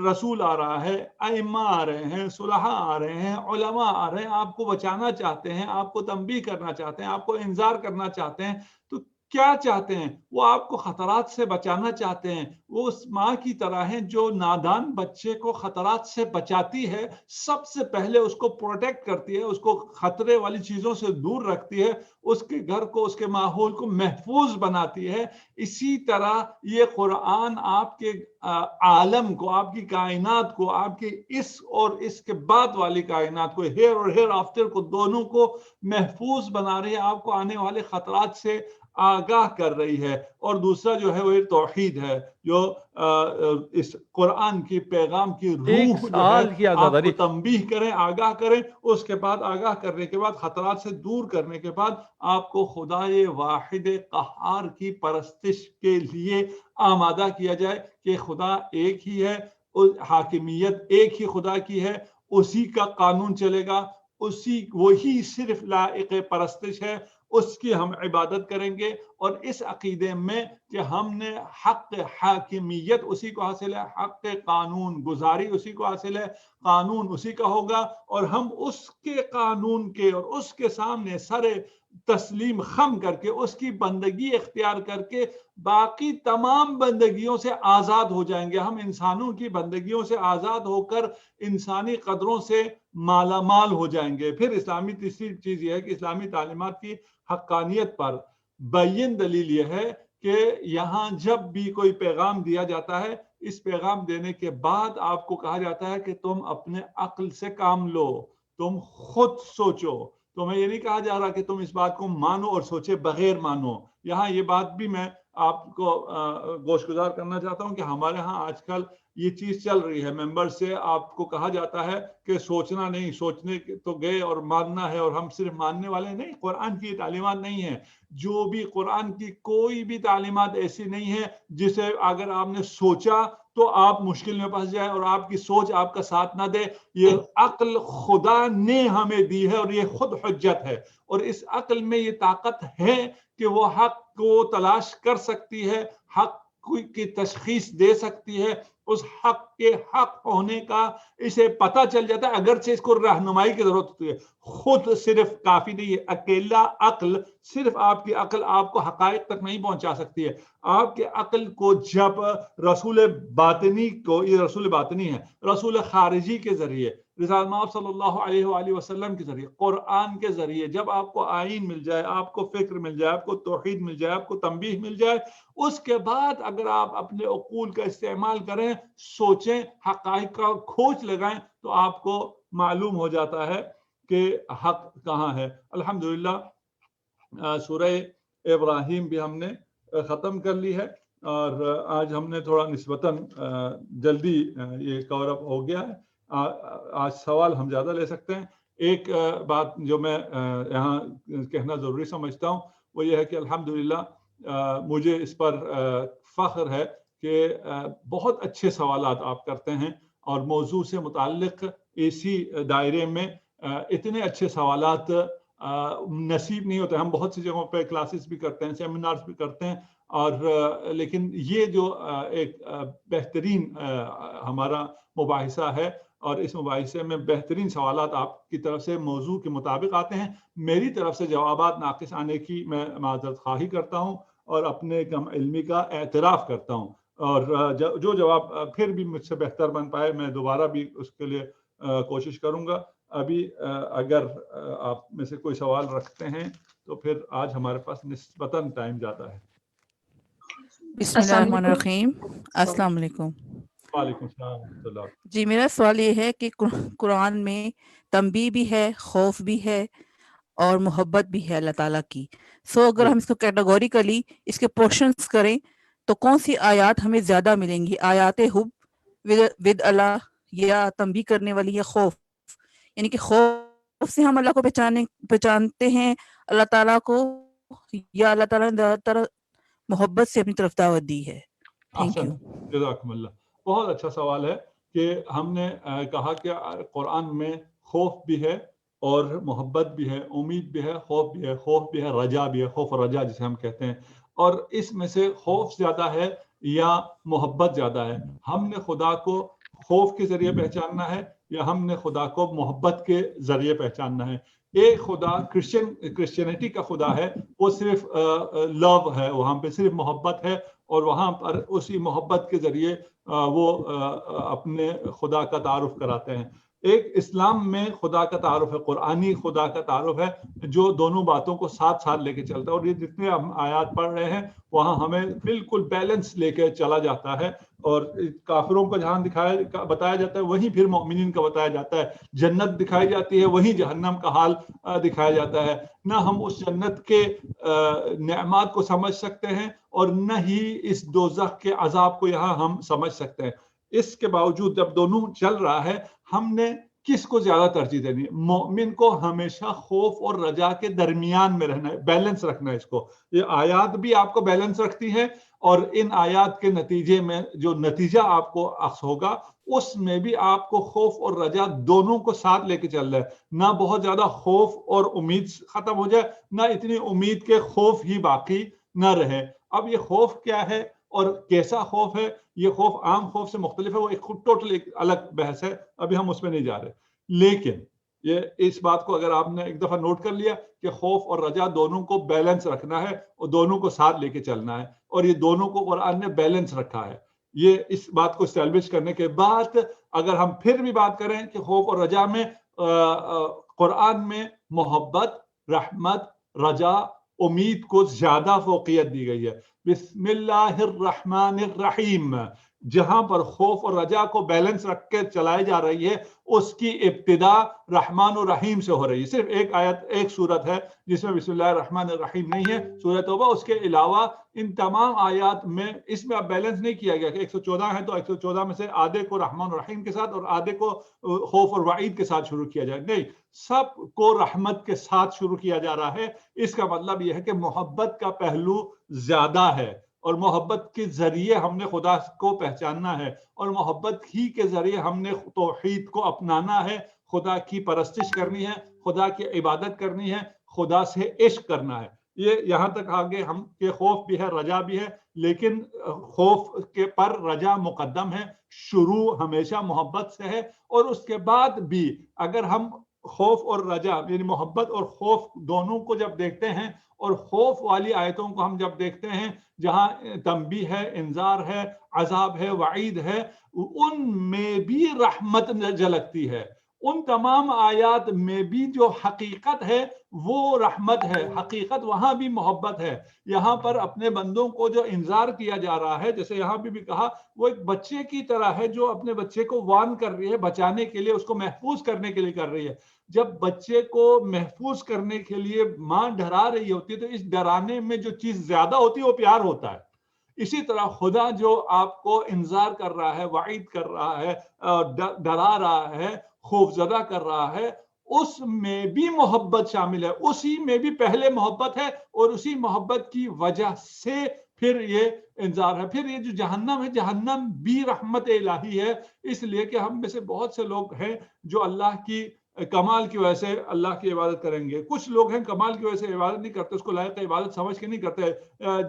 رسول آ رہا ہے، ائمہ آ رہے ہیں، صلحاء آ رہے ہیں، علماء آ رہے ہیں، آپ کو بچانا چاہتے ہیں، آپ کو تنبیہ کرنا چاہتے ہیں، آپ کو انذار کرنا چاہتے ہیں، تو کیا چاہتے ہیں؟ وہ آپ کو خطرات سے بچانا چاہتے ہیں، وہ اس ماں کی طرح ہیں جو نادان بچے کو خطرات سے بچاتی ہے، سب سے پہلے اس کو پروٹیکٹ کرتی ہے، اس کو خطرے والی چیزوں سے دور رکھتی ہے، اس کے گھر کو، اس کے ماحول کو محفوظ بناتی ہے۔ اسی طرح یہ قرآن آپ کے عالم کو، آپ کی کائنات کو، آپ کی اس اور اس کے بعد والی کائنات کو، ہیر اور ہیر آفٹر کو، دونوں کو محفوظ بنا رہی ہے، آپ کو آنے والے خطرات سے آگاہ کر رہی ہے۔ اور دوسرا جو ہے وہ توحید ہے، جو اس قرآن کی پیغام کی روح جو ہے آپ کو تنبیہ کریں، آگاہ کریں، اس کے بعد آگاہ کرنے کے بعد، خطرات سے دور کرنے کے بعد، آپ کو خدائے واحد قہار کی پرستش کے لیے آمادہ کیا جائے کہ خدا ایک ہی ہے، حاکمیت ایک ہی خدا کی ہے، اسی کا قانون چلے گا، وہی صرف لائق پرستش ہے، اس کی ہم عبادت کریں گے، اور اس عقیدے میں کہ ہم نے حق حاکمیت اسی کو حاصل ہے، حق قانون گزاری اسی کو حاصل ہے، قانون اسی کا ہوگا، اور ہم اس کے قانون کے اور اس کے سامنے سر تسلیم خم کر کے اس کی بندگی اختیار کر کے باقی تمام بندگیوں سے آزاد ہو جائیں گے. ہم انسانوں کی بندگیوں سے آزاد ہو کر انسانی قدروں سے مالا مال ہو جائیں گے. پھر اسلامی تیسری چیز یہ ہے کہ اسلامی تعلیمات کی حقانیت پر بین دلیل یہ ہے کہ یہاں جب بھی کوئی پیغام دیا جاتا ہے، اس پیغام دینے کے بعد آپ کو کہا جاتا ہے کہ تم اپنے عقل سے کام لو، تم خود سوچو. تمہیں یہ نہیں کہا جا رہا کہ تم اس بات کو مانو اور سوچے بغیر مانو. یہاں یہ بات بھی میں آپ کو گوشگزار کرنا چاہتا ہوں کہ ہمارے ہاں آج کل یہ چیز چل رہی ہے، ممبر سے آپ کو کہا جاتا ہے کہ سوچنا نہیں، سوچنے تو گئے اور ماننا ہے، اور ہم صرف ماننے والے نہیں. قرآن کی تعلیمات نہیں ہے. جو بھی قرآن کی کوئی بھی تعلیمات ایسی نہیں ہے جسے اگر آپ نے سوچا تو آپ مشکل میں پھنس جائیں اور آپ کی سوچ آپ کا ساتھ نہ دے. یہ عقل خدا نے ہمیں دی ہے اور یہ خود حجت ہے، اور اس عقل میں یہ طاقت ہے کہ وہ حق کو تلاش کر سکتی ہے، حق کی تشخیص دے سکتی ہے. اس حق کے حق ہونے کا اسے پتہ چل جاتا ہے، اگرچہ اس کو رہنمائی کی ضرورت ہوتی ہے. خود صرف کافی نہیں ہے. اکیلا عقل، صرف آپ کی عقل آپ کو حقائق تک نہیں پہنچا سکتی ہے. آپ کے عقل کو جب رسول باطنی کو، یہ رسول باطنی ہے، رسول خارجی کے ذریعے، رسالت مآب صلی اللہ علیہ وآلہ وسلم کے ذریعے، قرآن کے ذریعے جب آپ کو آئین مل جائے، آپ کو فکر مل جائے، آپ کو توحید مل جائے، آپ کو تنبیہ مل جائے، اس کے بعد اگر آپ اپنے عقول کا استعمال کریں، سوچیں، حقائق کا کھوج لگائیں، تو آپ کو معلوم ہو جاتا ہے کہ حق کہاں ہے. الحمدللہ سورہ ابراہیم بھی ہم نے ختم کر لی ہے، اور آج ہم نے تھوڑا نسبتاً جلدی یہ کور اپ ہو گیا ہے. آج سوال ہم زیادہ لے سکتے ہیں. ایک بات جو میں یہاں کہنا ضروری سمجھتا ہوں وہ یہ ہے کہ الحمدللہ مجھے اس پر فخر ہے کہ بہت اچھے سوالات آپ کرتے ہیں، اور موضوع سے متعلق اسی دائرے میں اتنے اچھے سوالات نصیب نہیں ہوتے. ہم بہت سی جگہوں پہ کلاسز بھی کرتے ہیں، سیمینارز بھی کرتے ہیں، اور لیکن یہ جو ایک بہترین ہمارا مباحثہ ہے، اور اس مباحثے میں بہترین سوالات آپ کی طرف سے موضوع کے مطابق آتے ہیں. میری طرف سے جوابات ناقص آنے کی میں معذرت خواہی کرتا ہوں اور اپنے کم علمی کا اعتراف کرتا ہوں، اور جو جواب پھر بھی مجھ سے بہتر بن پائے میں دوبارہ بھی اس کے لیے کوشش کروں گا. ابھی اگر آپ میں سے کوئی سوال رکھتے ہیں تو پھر آج ہمارے پاس نسبتاً ٹائم زیادہ ہے. بسم اللہ الرحمن الرحیم. السلام علیکم. وعلیکم السلام ورحمۃ اللہ. جی، میرا سوال یہ ہے کہ قرآن میں تنبیہ بھی ہے، خوف بھی ہے، اور محبت بھی ہے اللہ تعالیٰ کی. اگر ہم اس کو کیٹیگوریکلی اس کے پورشنز کریں تو کون سی آیات ہمیں زیادہ ملیں گی؟ آیات حب ود اللہ، یا تنبیہ کرنے والی، یا خوف؟ یعنی کہ خوف سے ہم اللہ کو پہچانتے ہیں اللہ تعالیٰ کو، یا اللہ تعالیٰ نے زیادہ تر محبت سے اپنی طرف دعوت دی ہے؟ Thank you. جزاکم اللہ. بہت اچھا سوال ہے کہ ہم نے کہا کہ قرآن میں خوف بھی ہے اور محبت بھی ہے، امید بھی ہے، خوف بھی ہے، خوف بھی ہے، رجا بھی ہے، خوف رجا جسے ہم کہتے ہیں. اور اس میں سے خوف زیادہ ہے یا محبت زیادہ ہے؟ ہم نے خدا کو خوف کے ذریعے پہچاننا ہے یا ہم نے خدا کو محبت کے ذریعے پہچاننا ہے؟ ایک خدا کرسچینٹی کا خدا ہے، وہ صرف لو ہے، وہاں پہ صرف محبت ہے، اور وہاں پر اسی محبت کے ذریعے وہ اپنے خدا کا تعارف کراتے ہیں. ایک اسلام میں خدا کا تعارف ہے، قرآنی خدا کا تعارف ہے، جو دونوں باتوں کو ساتھ ساتھ لے کے چلتا ہے. اور یہ جتنے ہم آیات پڑھ رہے ہیں وہاں ہمیں بالکل بیلنس لے کے چلا جاتا ہے، اور کافروں کا جہاں بتایا جاتا ہے وہیں پھر مومنین کا بتایا جاتا ہے. جنت دکھائی جاتی ہے وہیں جہنم کا حال دکھایا جاتا ہے. نہ ہم اس جنت کے نعمات کو سمجھ سکتے ہیں اور نہ ہی اس دوزخ کے عذاب کو یہاں ہم سمجھ سکتے ہیں. اس کے باوجود جب دونوں چل رہا ہے، ہم نے کس کو زیادہ ترجیح دینی ہے؟ مومن کو ہمیشہ خوف اور رجا کے درمیان میں رہنا ہے، بیلنس رکھنا ہے. اس کو یہ آیات بھی آپ کو بیلنس رکھتی ہیں، اور ان آیات کے نتیجے میں جو نتیجہ آپ کو اخذ ہوگا اس میں بھی آپ کو خوف اور رجا دونوں کو ساتھ لے کے چل رہا ہے. نہ بہت زیادہ خوف اور امید ختم ہو جائے، نہ اتنی امید کے خوف ہی باقی نہ رہے. اب یہ خوف کیا ہے اور کیسا خوف ہے؟ یہ خوف عام خوف سے مختلف ہے، وہ ایک ٹوٹل ایک الگ بحث ہے، ابھی ہم اس میں نہیں جا رہے. لیکن یہ اس بات کو اگر آپ نے ایک دفعہ نوٹ کر لیا کہ خوف اور رجا دونوں کو بیلنس رکھنا ہے اور دونوں کو ساتھ لے کے چلنا ہے، اور یہ دونوں کو قرآن نے بیلنس رکھا ہے. یہ اس بات کو اسٹیبلش کرنے کے بعد اگر ہم پھر بھی بات کریں کہ خوف اور رجا میں قرآن میں محبت، رحمت، رجا، امید کو زیادہ فوقیت دی گئی ہے. بسم اللہ الرحمن الرحیم، جہاں پر خوف اور رجا کو بیلنس رکھ کے چلائی جا رہی ہے اس کی ابتدا رحمان الرحیم سے ہو رہی ہے. صرف ایک آیت، ایک سورت ہے جس میں بسم اللہ الرحمن الرحیم نہیں ہے، سورۃ توبہ. اس کے علاوہ ان تمام آیات میں اس میں اب بیلنس نہیں کیا گیا کہ 114 ہے تو 114 میں سے آدھے کو رحمان الرحیم کے ساتھ اور آدھے کو خوف اور وعید کے ساتھ شروع کیا جائے. نہیں، سب کو رحمت کے ساتھ شروع کیا جا رہا ہے. اس کا مطلب یہ ہے کہ محبت کا پہلو زیادہ ہے، اور محبت کے ذریعے ہم نے خدا کو پہچاننا ہے، اور محبت ہی کے ذریعے ہم نے توحید کو اپنانا ہے، خدا کی پرستش کرنی ہے، خدا کی عبادت کرنی ہے، خدا سے عشق کرنا ہے. یہ یہاں تک آگے ہم کہ خوف بھی ہے، رجا بھی ہے، لیکن خوف کے پر رجا مقدم ہے. شروع ہمیشہ محبت سے ہے، اور اس کے بعد بھی اگر ہم خوف اور رجا یعنی محبت اور خوف دونوں کو جب دیکھتے ہیں، اور خوف والی آیتوں کو ہم جب دیکھتے ہیں جہاں تنبیہ ہے، انذار ہے، عذاب ہے، وعید ہے، ان میں بھی رحمت جھلکتی ہے. ان تمام آیات میں بھی جو حقیقت ہے وہ رحمت ہے، حقیقت وہاں بھی محبت ہے. یہاں پر اپنے بندوں کو جو انذار کیا جا رہا ہے، جیسے یہاں بھی کہا، وہ ایک بچے کی طرح ہے جو اپنے بچے کو وارن کر رہی ہے، بچانے کے لیے، اس کو محفوظ کرنے کے لیے کر رہی ہے. جب بچے کو محفوظ کرنے کے لیے ماں ڈرا رہی ہوتی ہے تو اس ڈرانے میں جو چیز زیادہ ہوتی ہے وہ پیار ہوتا ہے. اسی طرح خدا جو آپ کو انذار کر رہا ہے، وعید کر رہا ہے، ڈرا رہا ہے، خوف زدہ کر رہا ہے، اس میں بھی محبت شامل ہے. اسی میں بھی پہلے محبت ہے، اور اسی محبت کی وجہ سے پھر یہ انذار ہے. پھر یہ جو جہنم ہے، جہنم بھی رحمت الہی ہے. اس لیے کہ ہم میں سے بہت سے لوگ ہیں جو اللہ کی کمال کی وجہ سے اللہ کی عبادت کریں گے. کچھ لوگ ہیں کمال کی وجہ سے عبادت نہیں کرتے، اس کو لائق عبادت سمجھ کے نہیں کرتے،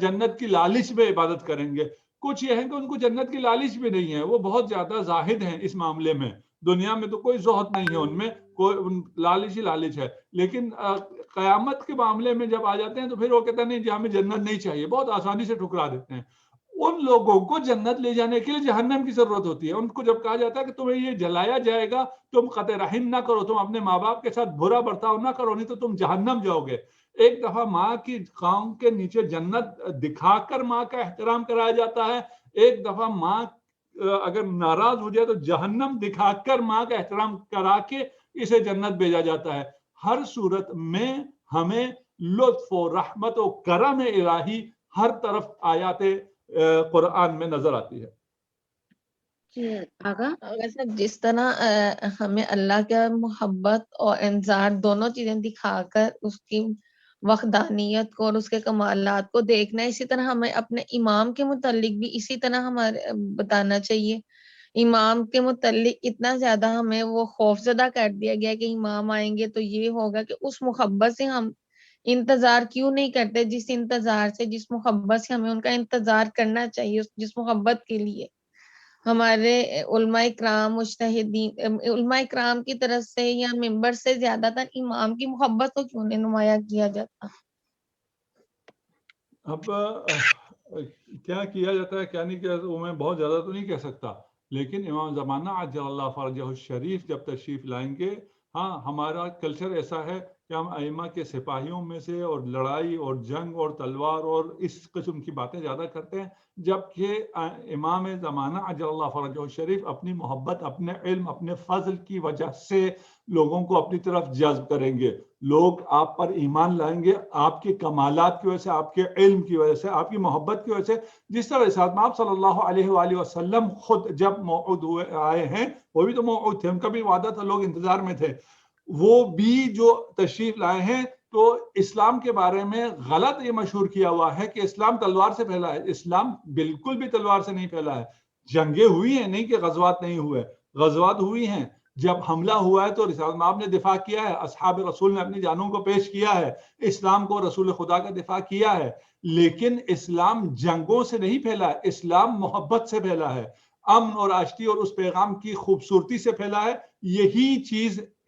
جنت کی لالچ میں عبادت کریں گے. کچھ یہ ہیں کہ ان کو جنت کی لالچ بھی نہیں ہے، وہ بہت زیادہ زاہد ہیں اس معاملے میں. دنیا میں تو کوئی زہد نہیں ہے ان میں، کوئی لالچ ہی لالچ ہے. لیکن قیامت کے معاملے میں جب آ جاتے ہیں تو پھر وہ کہتے ہیں نہیں جی ہمیں جنت نہیں چاہیے، بہت آسانی سے ٹھکرا دیتے ہیں. ان لوگوں کو جنت لے جانے کے لیے جہنم کی ضرورت ہوتی ہے. ان کو جب کہا جاتا ہے کہ تمہیں یہ جلایا جائے گا، تم قطع رحم نہ کرو، تم اپنے ماں باپ کے ساتھ برا برتاؤ نہ کرو، نہیں تو تم جہنم جاؤ گے. ایک دفعہ ماں کی قوم کے نیچے جنت دکھا کر ماں کا احترام کرایا جاتا ہے. ایک دفعہ ماں اگر ناراض ہو جائے تو جہنم دکھا کر ماں کا احترام کرا کے اسے جنت بھیجا جاتا ہے. ہر صورت میں ہمیں لطف و رحمت و کرم الہی ہر طرف آیات قرآن میں نظر آتی ہے. ویسے جس طرح ہمیں اللہ کا محبت اور انذار دونوں چیزیں دکھا کر اس کی وحدانیت کو اور اس کے کمالات کو دیکھنا ہے، اسی طرح ہمیں اپنے امام کے متعلق بھی اسی طرح ہمارے بتانا چاہیے. امام کے متعلق اتنا زیادہ ہمیں وہ خوف زدہ کر دیا گیا کہ امام آئیں گے تو یہ ہوگا، کہ اس محبت سے ہم انتظار کیوں نہیں کرتے، جس انتظار سے، جس محبت سے ہمیں ان کا انتظار کرنا چاہیے، جس محبت کے لیے ہمارے علماء کرام مجتہدین علماء کرام کی طرف سے یا ممبر سے زیادہ تر امام کی محبت کو کیوں نہیں نمایاں کیا جاتا؟ اب کیا کیا جاتا ہے کیا نہیں کیا، وہ میں بہت زیادہ تو نہیں کہہ سکتا، لیکن امام زمانہ عجل اللہ فرجہ الشریف جب تشریف لائیں گے، ہاں ہمارا کلچر ایسا ہے کہ ہم ائمہ کے سپاہیوں میں سے اور لڑائی اور جنگ اور تلوار اور اس قسم کی باتیں زیادہ کرتے ہیں، جبکہ امام زمانہ عجل اللہ فرجہ الشریف اپنی محبت، اپنے علم، اپنے فضل کی وجہ سے لوگوں کو اپنی طرف جذب کریں گے. لوگ آپ پر ایمان لائیں گے آپ کے کمالات کی وجہ سے، آپ کے علم کی وجہ سے، آپ کی محبت کی وجہ سے. جس طرح ساتھ آپ صلی اللہ علیہ وآلہ وسلم خود جب موعود ہوئے آئے ہیں، وہ بھی تو موعود تھے، ان کا بھی وعدہ تھا، لوگ انتظار میں تھے. وہ بھی جو تشریف لائے ہیں تو اسلام کے بارے میں غلط یہ مشہور کیا ہوا ہے کہ اسلام تلوار سے پھیلا ہے. اسلام بالکل بھی تلوار سے نہیں پھیلا ہے. جنگیں ہوئی ہیں، نہیں کہ غزوات نہیں ہوئے، غزوات ہوئی ہیں. جب حملہ ہوا ہے تو رسالت آپ نے دفاع کیا ہے، اصحاب رسول نے اپنی جانوں کو پیش کیا ہے، اسلام کو رسول خدا کا دفاع کیا ہے. لیکن اسلام جنگوں سے نہیں پھیلا ہے، اسلام محبت سے پھیلا ہے، امن اور آشتی اور اس پیغام کی خوبصورتی سے پھیلا ہے. یہی چیز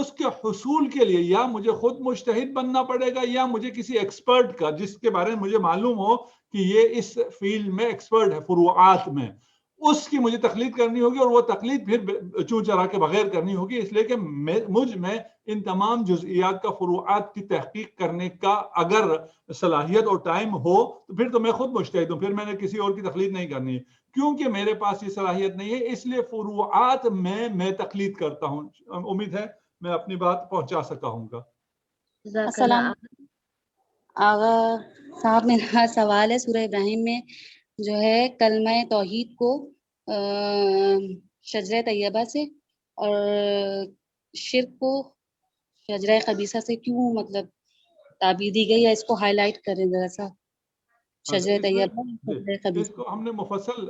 اس کے حصول کے لیے یا مجھے خود مجتہد بننا پڑے گا یا مجھے کسی ایکسپرٹ کا جس کے بارے میں مجھے معلوم ہو کہ یہ اس فیلڈ میں ایکسپرٹ ہے فروعات میں، اس کی مجھے تقلید کرنی ہوگی، اور وہ تقلید پھر چوں چرا کے بغیر کرنی ہوگی، اس لیے کہ مجھ میں ان تمام جزئیات کا فروعات کی تحقیق کرنے کا اگر صلاحیت اور ٹائم ہو تو پھر تو میں خود مجتہد ہوں، پھر میں نے کسی اور کی تقلید نہیں کرنی ہے، کیونکہ میرے پاس یہ صلاحیت نہیں ہے، اس لیے فروعات میں تقلید کرتا ہوں۔ امید ہے میں اپنی بات پہنچا سکا ہوں گا۔ جزاک اللہ۔ آغا صاحب میرا سوال ہے، سورہ ابراہیم میں جو ہے کلمہ توحید کو شجرہ طیبہ سے اور شرک کو شجرہ خبیثہ سے کیوں مطلب تعبیر دی گئی ہے، اس کو ہائی لائٹ کریں ذرا سا۔ شجرہ طیبہ شجرہ اس خبیثہ کو ہم نے مفصل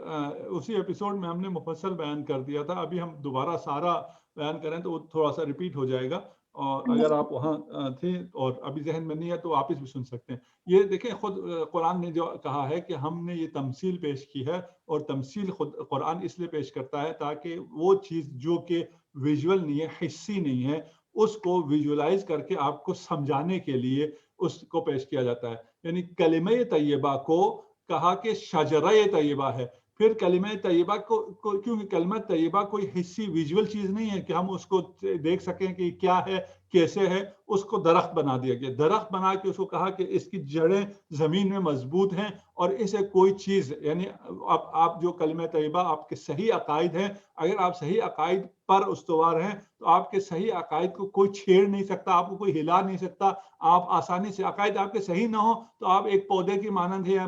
اسی ایپیسوڈ میں ہم نے مفصل بیان کر دیا تھا، ابھی ہم دوبارہ سارا بیان کریں تو وہ تھوڑا سا ریپیٹ ہو جائے گا، اور اگر آپ وہاں تھے اور ابھی ذہن میں نہیں ہے تو واپس بھی سن سکتے ہیں۔ یہ دیکھیں خود قرآن نے جو کہا ہے کہ ہم نے یہ تمثیل پیش کی ہے، اور تمثیل خود قرآن اس لیے پیش کرتا ہے تاکہ وہ چیز جو کہ ویژول نہیں ہے، حسی نہیں ہے، اس کو ویژولائز کر کے آپ کو سمجھانے کے لیے اس کو پیش کیا جاتا ہے۔ یعنی کلمہ طیبہ کو کہا کہ شجرہ طیبہ ہے، پھر کلمہ طیبہ کو کیونکہ کلمہ طیبہ کوئی حسی ویژول چیز نہیں ہے کہ ہم اس کو دیکھ سکیں کہ کیا ہے کیسے ہے، اس کو درخت بنا دیا گیا، درخت بنا کے اس کو کہا کہ اس کی جڑیں زمین میں مضبوط ہیں، اور اسے کوئی چیز یعنی آپ جو کلمہ طیبہ آپ کے صحیح عقائد ہیں، اگر آپ صحیح عقائد پر استوار ہیں تو آپ کے صحیح عقائد کو کوئی چھیڑ نہیں سکتا، آپ کو کوئی ہلا نہیں سکتا، آپ آسانی سے عقائد آپ کے صحیح نہ ہو تو آپ ایک پودے کی مانند ہے یا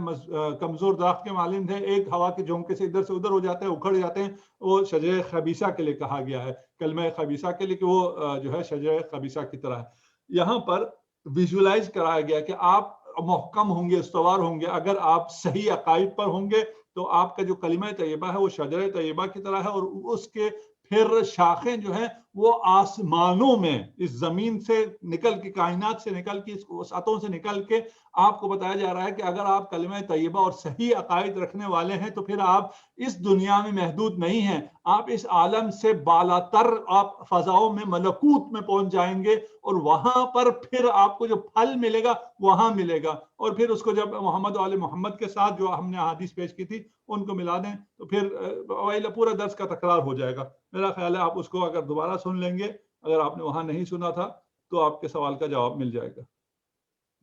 کمزور درخت کے مانند ہے، ایک ہوا کے جھونکے سے ادھر ہوجاتے ہیں، اکھڑ جاتے ہیں۔ وہ شجرہ خبیثہ کے لیے کہا گیا ہے، کلمہ خبیثہ کے لیے، کہ وہ جو ہے شجرہ خبیثہ کی طرح ہے۔ یہاں پر ویژولائز کرایا گیا کہ آپ محکم ہوں گے، استوار ہوں گے اگر آپ صحیح عقائد پر ہوں گے، تو آپ کا جو کلمہ طیبہ ہے وہ شجرہ طیبہ کی طرح ہے، اور اس کے پھر شاخیں جو ہیں وہ آسمانوں میں اس زمین سے نکل کے، کائنات سے نکل کے، اس وسعتوں سے نکل کے آپ کو بتایا جا رہا ہے کہ اگر آپ کلمہ طیبہ اور صحیح عقائد رکھنے والے ہیں تو پھر آپ اس دنیا میں محدود نہیں ہیں، آپ اس عالم سے بالاتر آپ فضاؤں میں ملکوت میں پہنچ جائیں گے، اور وہاں پر پھر آپ کو جو پھل ملے گا وہاں ملے گا، اور پھر اس کو جب محمد وآل محمد کے ساتھ جو ہم نے احادیث پیش کی تھی ان کو ملا دیں تو پھر پورا درس کا تکرار ہو جائے گا۔ میرا خیال ہے آپ اس کو اگر دوبارہ سن لیں گے، اگر آپ نے وہاں نہیں سنا تھا تو آپ کے سوال کا جواب مل جائے گا۔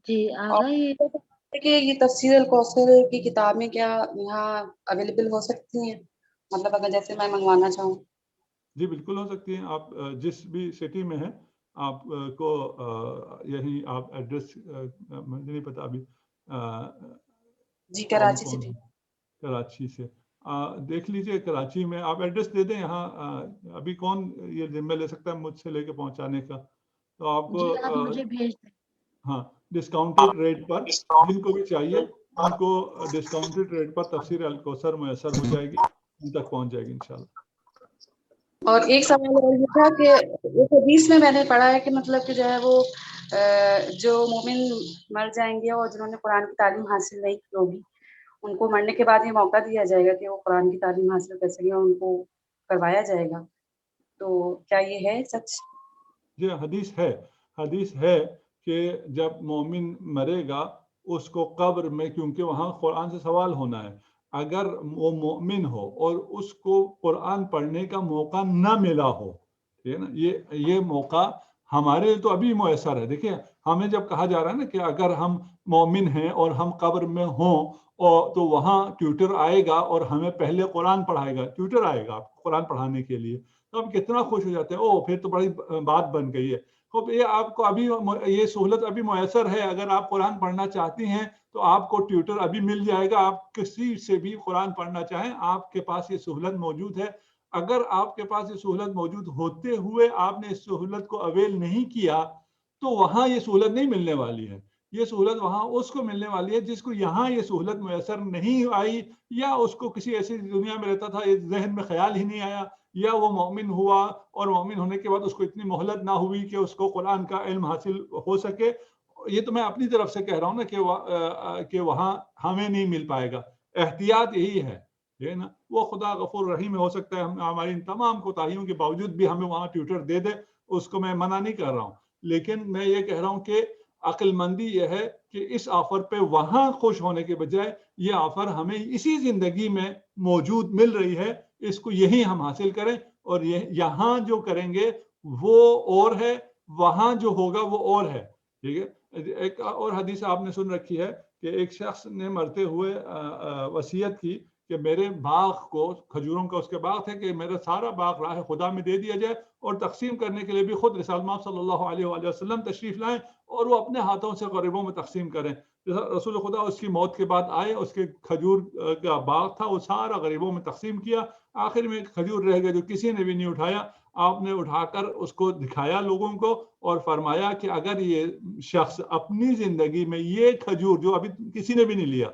جی آغا، یہ کہ یہ تفسیر الکوثر کی کتابیں کیا یہاں اویلیبل ہو سکتی ہیں، مطلب اگر جیسے میں منگوانا چاہوں؟ جی بالکل ہو سکتی ہیں، آپ جس بھی سٹی میں ہیں آپ کو یہی آپ ایڈریس مجھے نہیں پتا ابھی جی کراچی سٹی، کراچی سے دیکھ لیجئے، کراچی میں آپ ایڈریس دے دیں، یہاں ابھی کون یہ ذمہ لے سکتا ہے مجھ سے لے کے پہنچانے کا، تو آپ کو جی آپ مجھے بھیج دیں۔ ہاں ڈسکاؤنٹڈ ریٹ پر جن کو بھی چاہیے ان کو ڈسکاؤنٹڈ ریٹ پر تفسیر الکوثر میسر ہو جائے گی، ان تک پہنچ جائے گی انشاءاللہ۔ اور ایک سوال اور یہ تھا کہ ایک حدیث میں نے پڑھا ہے کہ مطلب کہ جو ہے وہ جو مومن مر جائیں گے اور جنہوں نے قرآن کی تعلیم حاصل نہیں کی ہوگی، ان کو مرنے کے بعد یہ موقع دیا جائے گا کہ وہ قرآن کی تعلیم حاصل کر سکیں اور ان کو کروایا جائے گا، تو کیا یہ ہے سچ؟ جی حدیث ہے کہ جب مومن مرے گا اس کو قبر میں، کیونکہ وہاں قرآن سے سوال ہونا ہے، اگر وہ مومن ہو اور اس کو قرآن پڑھنے کا موقع نہ ملا ہو، ٹھیک ہے نا، یہ موقع ہمارے لیے تو ابھی میسر ہے۔ دیکھیں ہمیں جب کہا جا رہا ہے نا کہ اگر ہم مومن ہیں اور ہم قبر میں ہوں تو وہاں ٹیوٹر آئے گا اور ہمیں پہلے قرآن پڑھائے گا، ٹیوٹر آئے گا قرآن پڑھانے کے لیے، تو ہم کتنا خوش ہو جاتے ہیں، او پھر تو بڑی بات بن گئی ہے۔ تو یہ آپ کو ابھی یہ سہولت ابھی میسر ہے، اگر آپ قرآن پڑھنا چاہتی ہیں تو آپ کو ٹیوٹر ابھی مل جائے گا، آپ کسی سے بھی قرآن پڑھنا چاہیں آپ کے پاس یہ سہولت موجود ہے۔ اگر آپ کے پاس یہ سہولت موجود ہوتے ہوئے آپ نے اس سہولت کو اویل نہیں کیا تو وہاں یہ سہولت نہیں ملنے والی ہے، یہ سہولت وہاں اس کو ملنے والی ہے جس کو یہاں یہ سہولت میسر نہیں آئی، یا اس کو کسی ایسی دنیا میں رہتا تھا ذہن میں خیال ہی نہیں آیا، یا وہ مومن ہوا اور مومن ہونے کے بعد اس کو اتنی مہلت نہ ہوئی کہ اس کو قرآن کا علم حاصل ہو سکے۔ یہ تو میں اپنی طرف سے کہہ رہا ہوں نا کہ وہاں ہمیں نہیں مل پائے گا، احتیاط یہی ہے، ٹھیک ہے نا. وہ خدا غفور رحیم ہو سکتا ہے ہماری ان تمام کوتاہیوں کے باوجود بھی ہمیں وہاں ٹیوٹر دے دے, اس کو میں منع نہیں کر رہا ہوں, لیکن میں یہ کہہ رہا ہوں کہ عقل مندی یہ ہے کہ اس آفر پہ وہاں خوش ہونے کے بجائے یہ آفر ہمیں اسی زندگی میں موجود مل رہی ہے, اس کو یہی ہم حاصل کریں, اور یہاں جو کریں گے وہ اور ہے, وہاں جو ہوگا وہ اور ہے. ٹھیک ہے. ایک اور حدیث آپ نے سن رکھی ہے کہ ایک شخص نے مرتے ہوئے وصیت کی کہ میرے باغ کو, کھجوروں کا اس کے باغ تھے, کہ میرا سارا باغ راہ خدا میں دے دیا جائے, اور تقسیم کرنے کے لیے بھی خود رسول اللہ صلی اللہ علیہ وآلہ وسلم تشریف لائیں اور وہ اپنے ہاتھوں سے غریبوں میں تقسیم کریں. رسول خدا اس کی موت کے بعد آئے, اس کے کھجور کا باغ تھا وہ سارا غریبوں میں تقسیم کیا, آخر میں ایک کھجور رہ گیا جو کسی نے بھی نہیں اٹھایا. آپ نے اٹھا کر اس کو دکھایا لوگوں کو اور فرمایا کہ اگر یہ شخص اپنی زندگی میں یہ کھجور جو ابھی کسی نے بھی نہیں لیا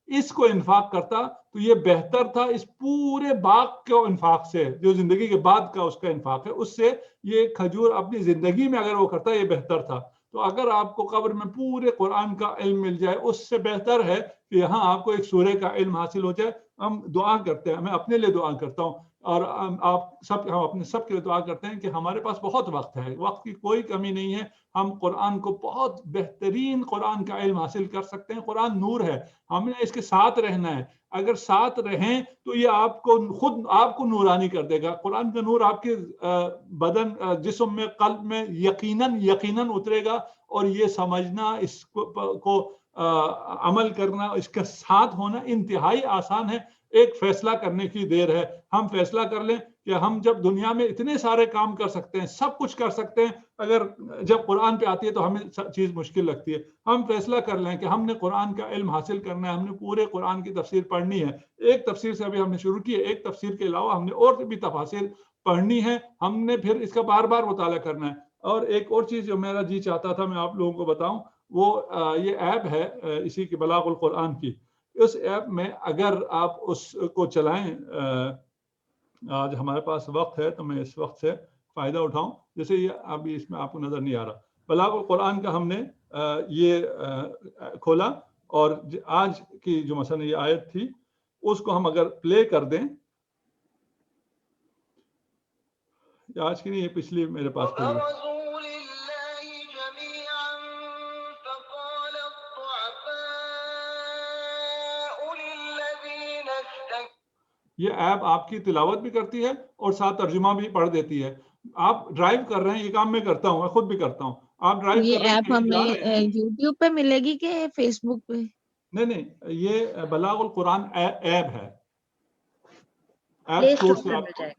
اس کو انفاق کرتا تو یہ بہتر تھا اس پورے باغ کے انفاق سے, جو زندگی کے بعد کا اس کا انفاق ہے, اس سے یہ کھجور اپنی زندگی میں اگر وہ کرتا یہ بہتر تھا. تو اگر آپ کو قبر میں پورے قرآن کا علم مل جائے اس سے بہتر ہے کہ یہاں آپ کو ایک سورہ کا علم حاصل ہو جائے. ہم دعا کرتے ہیں, میں اپنے لیے دعا کرتا ہوں اور ہم اپنے سب کے لیے دعا کرتے ہیں کہ ہمارے پاس بہت وقت ہے, وقت کی کوئی کمی نہیں ہے, ہم قرآن کو بہت بہترین قرآن کا علم حاصل کر سکتے ہیں. قرآن نور ہے, ہم نے اس کے ساتھ رہنا ہے. اگر ساتھ رہیں تو یہ آپ کو خود آپ کو نورانی کر دے گا. قرآن کا نور آپ کے بدن, جسم میں, قلب میں یقیناً اترے گا, اور یہ سمجھنا, اس کو عمل کرنا, اس کا ساتھ ہونا انتہائی آسان ہے. ایک فیصلہ کرنے کی دیر ہے. ہم فیصلہ کر لیں کہ ہم جب دنیا میں اتنے سارے کام کر سکتے ہیں, سب کچھ کر سکتے ہیں, اگر جب قرآن پہ آتی ہے تو ہمیں چیز مشکل لگتی ہے. ہم فیصلہ کر لیں کہ ہم نے قرآن کا علم حاصل کرنا ہے, ہم نے پورے قرآن کی تفسیر پڑھنی ہے. ایک تفسیر سے ابھی ہم نے شروع کی ہے, ایک تفسیر کے علاوہ ہم نے اور بھی تفاسیر پڑھنی ہے, ہم نے پھر اس کا بار بار مطالعہ کرنا ہے. اور ایک اور چیز جو میرا جی چاہتا تھا میں آپ لوگوں کو بتاؤں, وہ یہ ایپ ہے اسی کی بلاغ القرآن کی. اس ایپ میں اگر آپ اس کو چلائیں, آج ہمارے پاس وقت ہے تو میں اس وقت سے فائدہ اٹھاؤں. جیسے یہ ابھی اس میں آپ کو نظر نہیں آ رہا, بلاغ القرآن کا ہم نے یہ کھولا, اور آج کی جو مثلا یہ آیت تھی اس کو ہم اگر پلے کر دیں, آج کی نہیں, یہ پچھلی میرے پاس کھولی. یہ ایپ آپ کی تلاوت بھی کرتی ہے اور ساتھ ترجمہ بھی پڑھ دیتی ہے. آپ ڈرائیو کر رہے ہیں, یہ کام میں کرتا ہوں, میں خود بھی کرتا ہوں. آپ ڈرائیو یہ کر رہے ہیں, ایپ ہمیں یوٹیوب پہ ملے گی کہ فیس بک پہ؟ نہیں, یہ بلاغ القرآن ایپ ہے. ایپ پلے اسٹور اسٹور سے پہ آپ مل جائے گا.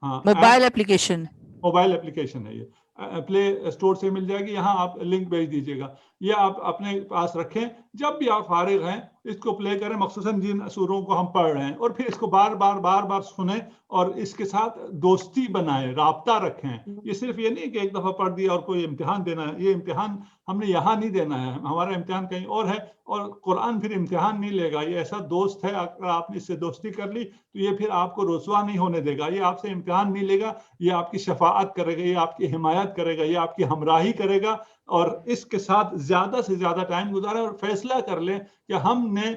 ہاں, موبائل اپلیکیشن, موبائل اپلیکیشن ہے, یہ پلے اسٹور سے مل جائے گی. یہاں آپ لنک بھیج دیجیے گا, یہ آپ اپنے پاس رکھیں, جب بھی آپ فارغ ہیں اس کو پلے کریں, مخصوصاً جن سوروں کو ہم پڑھ رہے ہیں, اور پھر اس کو بار بار سنیں اور اس کے ساتھ دوستی بنائیں, رابطہ رکھیں. یہ صرف یہ نہیں کہ ایک دفعہ پڑھ دیا اور کوئی امتحان دینا ہے, یہ امتحان ہم نے یہاں نہیں دینا ہے, ہمارا امتحان کہیں اور ہے, اور قرآن پھر امتحان نہیں لے گا. یہ ایسا دوست ہے, اگر آپ نے اس سے دوستی کر لی تو یہ پھر آپ کو رسوا نہیں ہونے دے گا, یہ آپ سے امتحان نہیں لے گا, یہ آپ کی شفاعت کرے گا, یہ آپ کی حمایت کرے گا, یہ آپ کی ہمراہی کرے گا. اور اس کے ساتھ زیادہ سے زیادہ ٹائم گزاریں اور فیصلہ کر لیں کہ ہم نے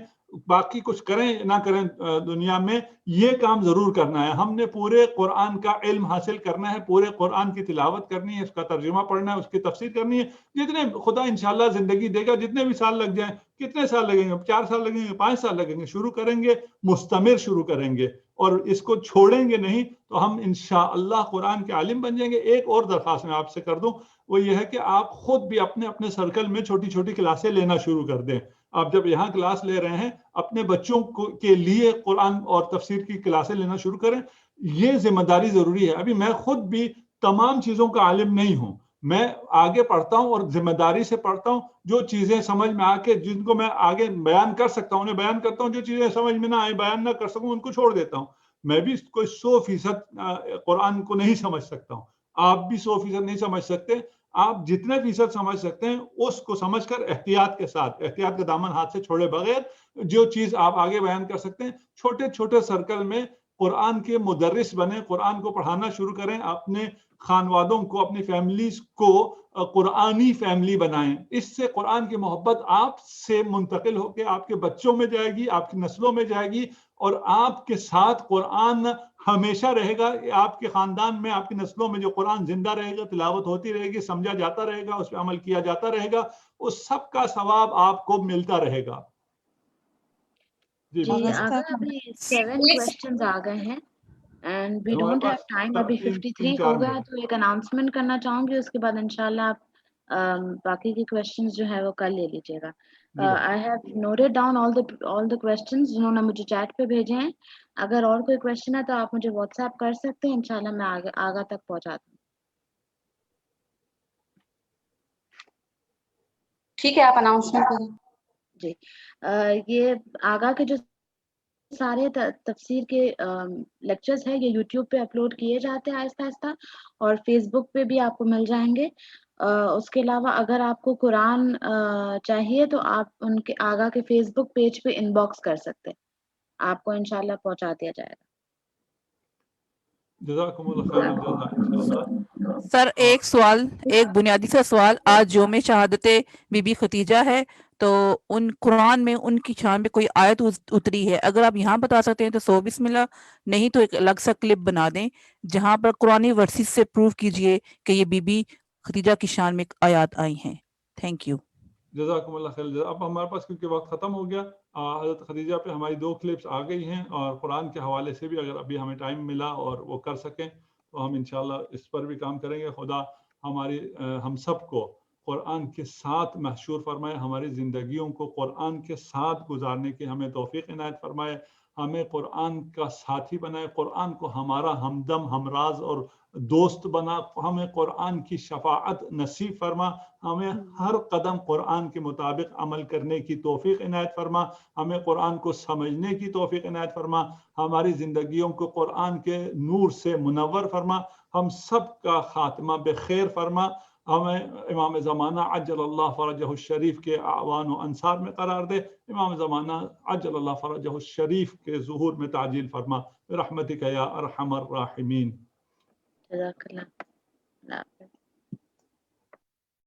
باقی کچھ کریں نہ کریں دنیا میں, یہ کام ضرور کرنا ہے. ہم نے پورے قرآن کا علم حاصل کرنا ہے, پورے قرآن کی تلاوت کرنی ہے, اس کا ترجمہ پڑھنا ہے, اس کی تفسیر کرنی ہے. جتنے خدا انشاءاللہ زندگی دے گا, جتنے بھی سال لگ جائیں, کتنے سال لگیں گے, 4 سال لگیں گے, 5 سال لگیں گے, شروع کریں گے, مستمر شروع کریں گے اور اس کو چھوڑیں گے نہیں, تو ہم انشاءاللہ قرآن کے عالم بن جائیں گے. ایک اور درخواست میں آپ سے کر دوں, وہ یہ ہے کہ آپ خود بھی اپنے سرکل میں چھوٹی چھوٹی کلاسیں لینا شروع کر دیں. آپ جب یہاں کلاس لے رہے ہیں, اپنے بچوں کے لیے قرآن اور تفسیر کی کلاسیں لینا شروع کریں. یہ ذمہ داری ضروری ہے. ابھی میں خود بھی تمام چیزوں کا عالم نہیں ہوں, میں آگے پڑھتا ہوں اور ذمہ داری سے پڑھتا ہوں. جو چیزیں سمجھ میں آ کے جن کو میں آگے بیان کر سکتا ہوں انہیں بیان کرتا ہوں, جو چیزیں سمجھ میں نہ آئے, بیان نہ کر سکوں, ان کو چھوڑ دیتا ہوں. میں بھی کوئی 100% قرآن کو نہیں سمجھ سکتا ہوں, آپ بھی 100% نہیں سمجھ سکتے. آپ جتنے فیصد سمجھ سکتے ہیں اس کو سمجھ کر احتیاط کے ساتھ, احتیاط کا دامن ہاتھ سے چھوڑے بغیر جو چیز آپ آگے بیان کر سکتے ہیں, چھوٹے چھوٹے سرکل میں قرآن کے مدرس بنیں, قرآن کو پڑھانا شروع کریں, اپنے خانوادوں کو, اپنی فیملیز کو قرآنی فیملی بنائیں. اس سے قرآن کی محبت آپ سے منتقل ہو کے آپ کے بچوں میں جائے گی, آپ کی نسلوں میں جائے گی, اور آپ کے ساتھ قرآن ہمیشہ رہے گا. آپ کے خاندان میں, آپ کی نسلوں میں جو قرآن زندہ رہے گا, تلاوت ہوتی رہے گی, سمجھا جاتا رہے گا, اس پہ عمل کیا جاتا رہے گا, اس سب کا ثواب آپ کو ملتا رہے گا. جی آگے ابھی 7 questions آ گئے ہیں and we don't have time. ابھی 53 ہو گیا, تو ایک اناؤنسمنٹ کرنا چاہوں گی, اس کے بعد انشاءاللہ آپ باقی کی questions جو ہے وہ کل لے لیجیے گا. I have noted down all the questions جنہوں نے مجھے چیٹ پہ بھیجے ہیں. اگر اور کوئی question ہے تو آپ مجھے واٹس ایپ کر سکتے ہیں, انشاءاللہ میں آگے تک پہنچاتا ہوں. ٹھیک ہے, آپ اناؤنسمنٹ کریں. جی یہ آگا کے جو سارے تفسیر کے لیکچرز ہیں یہ یوٹیوب پہ اپلوڈ کیے جاتے ہیں آہستہ آہستہ, اور فیس بک پہ بھی آپ کو مل جائیں گے. اس کے علاوہ اگر آپ کو قرآن چاہیے تو آپ ان کے آگا کے فیس بک پیج پہ ان باکس کر سکتے ہیں, آپ کو انشاءاللہ پہنچا دیا جائے گا. جزاکم اللہ خیر الجزا انشاءاللہ. سر ایک سوال, ایک بنیادی سا سوال. آج یوم شہادت بی بی ختیجہ ہے, تو ان قرآن میں ان کی شان میں کوئی آیت اتری ہے؟ اگر آپ یہاں بتا سکتے ہیں تو سو بسم اللہ, نہیں تو ایک الگ سا کلپ بنا دیں جہاں پر قرآنی ورسز سے پروف کیجئے کہ یہ بی بی ختیجہ کی شان میں آیات آئی ہیں. Thank you. جزاکم اللہ خیر. اب ہمارے پاس کیونکہ وقت ختم ہو گیا, حضرت خدیجہ پہ ہماری 2 کلپس آ گئی ہیں, اور قرآن کے حوالے سے بھی اگر ابھی ہمیں ٹائم ملا اور وہ کر سکیں تو ہم انشاءاللہ اس پر بھی کام کریں گے. خدا ہم سب کو قرآن کے ساتھ محشور فرمائے, ہماری زندگیوں کو قرآن کے ساتھ گزارنے کی ہمیں توفیق عنایت فرمائے, ہمیں قرآن کا ساتھی بنائے, قرآن کو ہمارا ہمدم, ہمراز اور دوست بنا, ہمیں قرآن کی شفاعت نصیب فرما, ہمیں ہر قدم قرآن کے مطابق عمل کرنے کی توفیق عنایت فرما, ہمیں قرآن کو سمجھنے کی توفیق عنایت فرما, ہماری زندگیوں کو قرآن کے نور سے منور فرما, ہم سب کا خاتمہ بخیر فرما, ہمیں امام زمانہ عجل اللہ فرجہ الشریف کے اعوان و انصار میں قرار دے, امام زمانہ عجل اللہ فرجہ الشریف کے ظہور میں تعجیل فرما, برحمتک یا ارحم الراحمین. جزاک اللہ.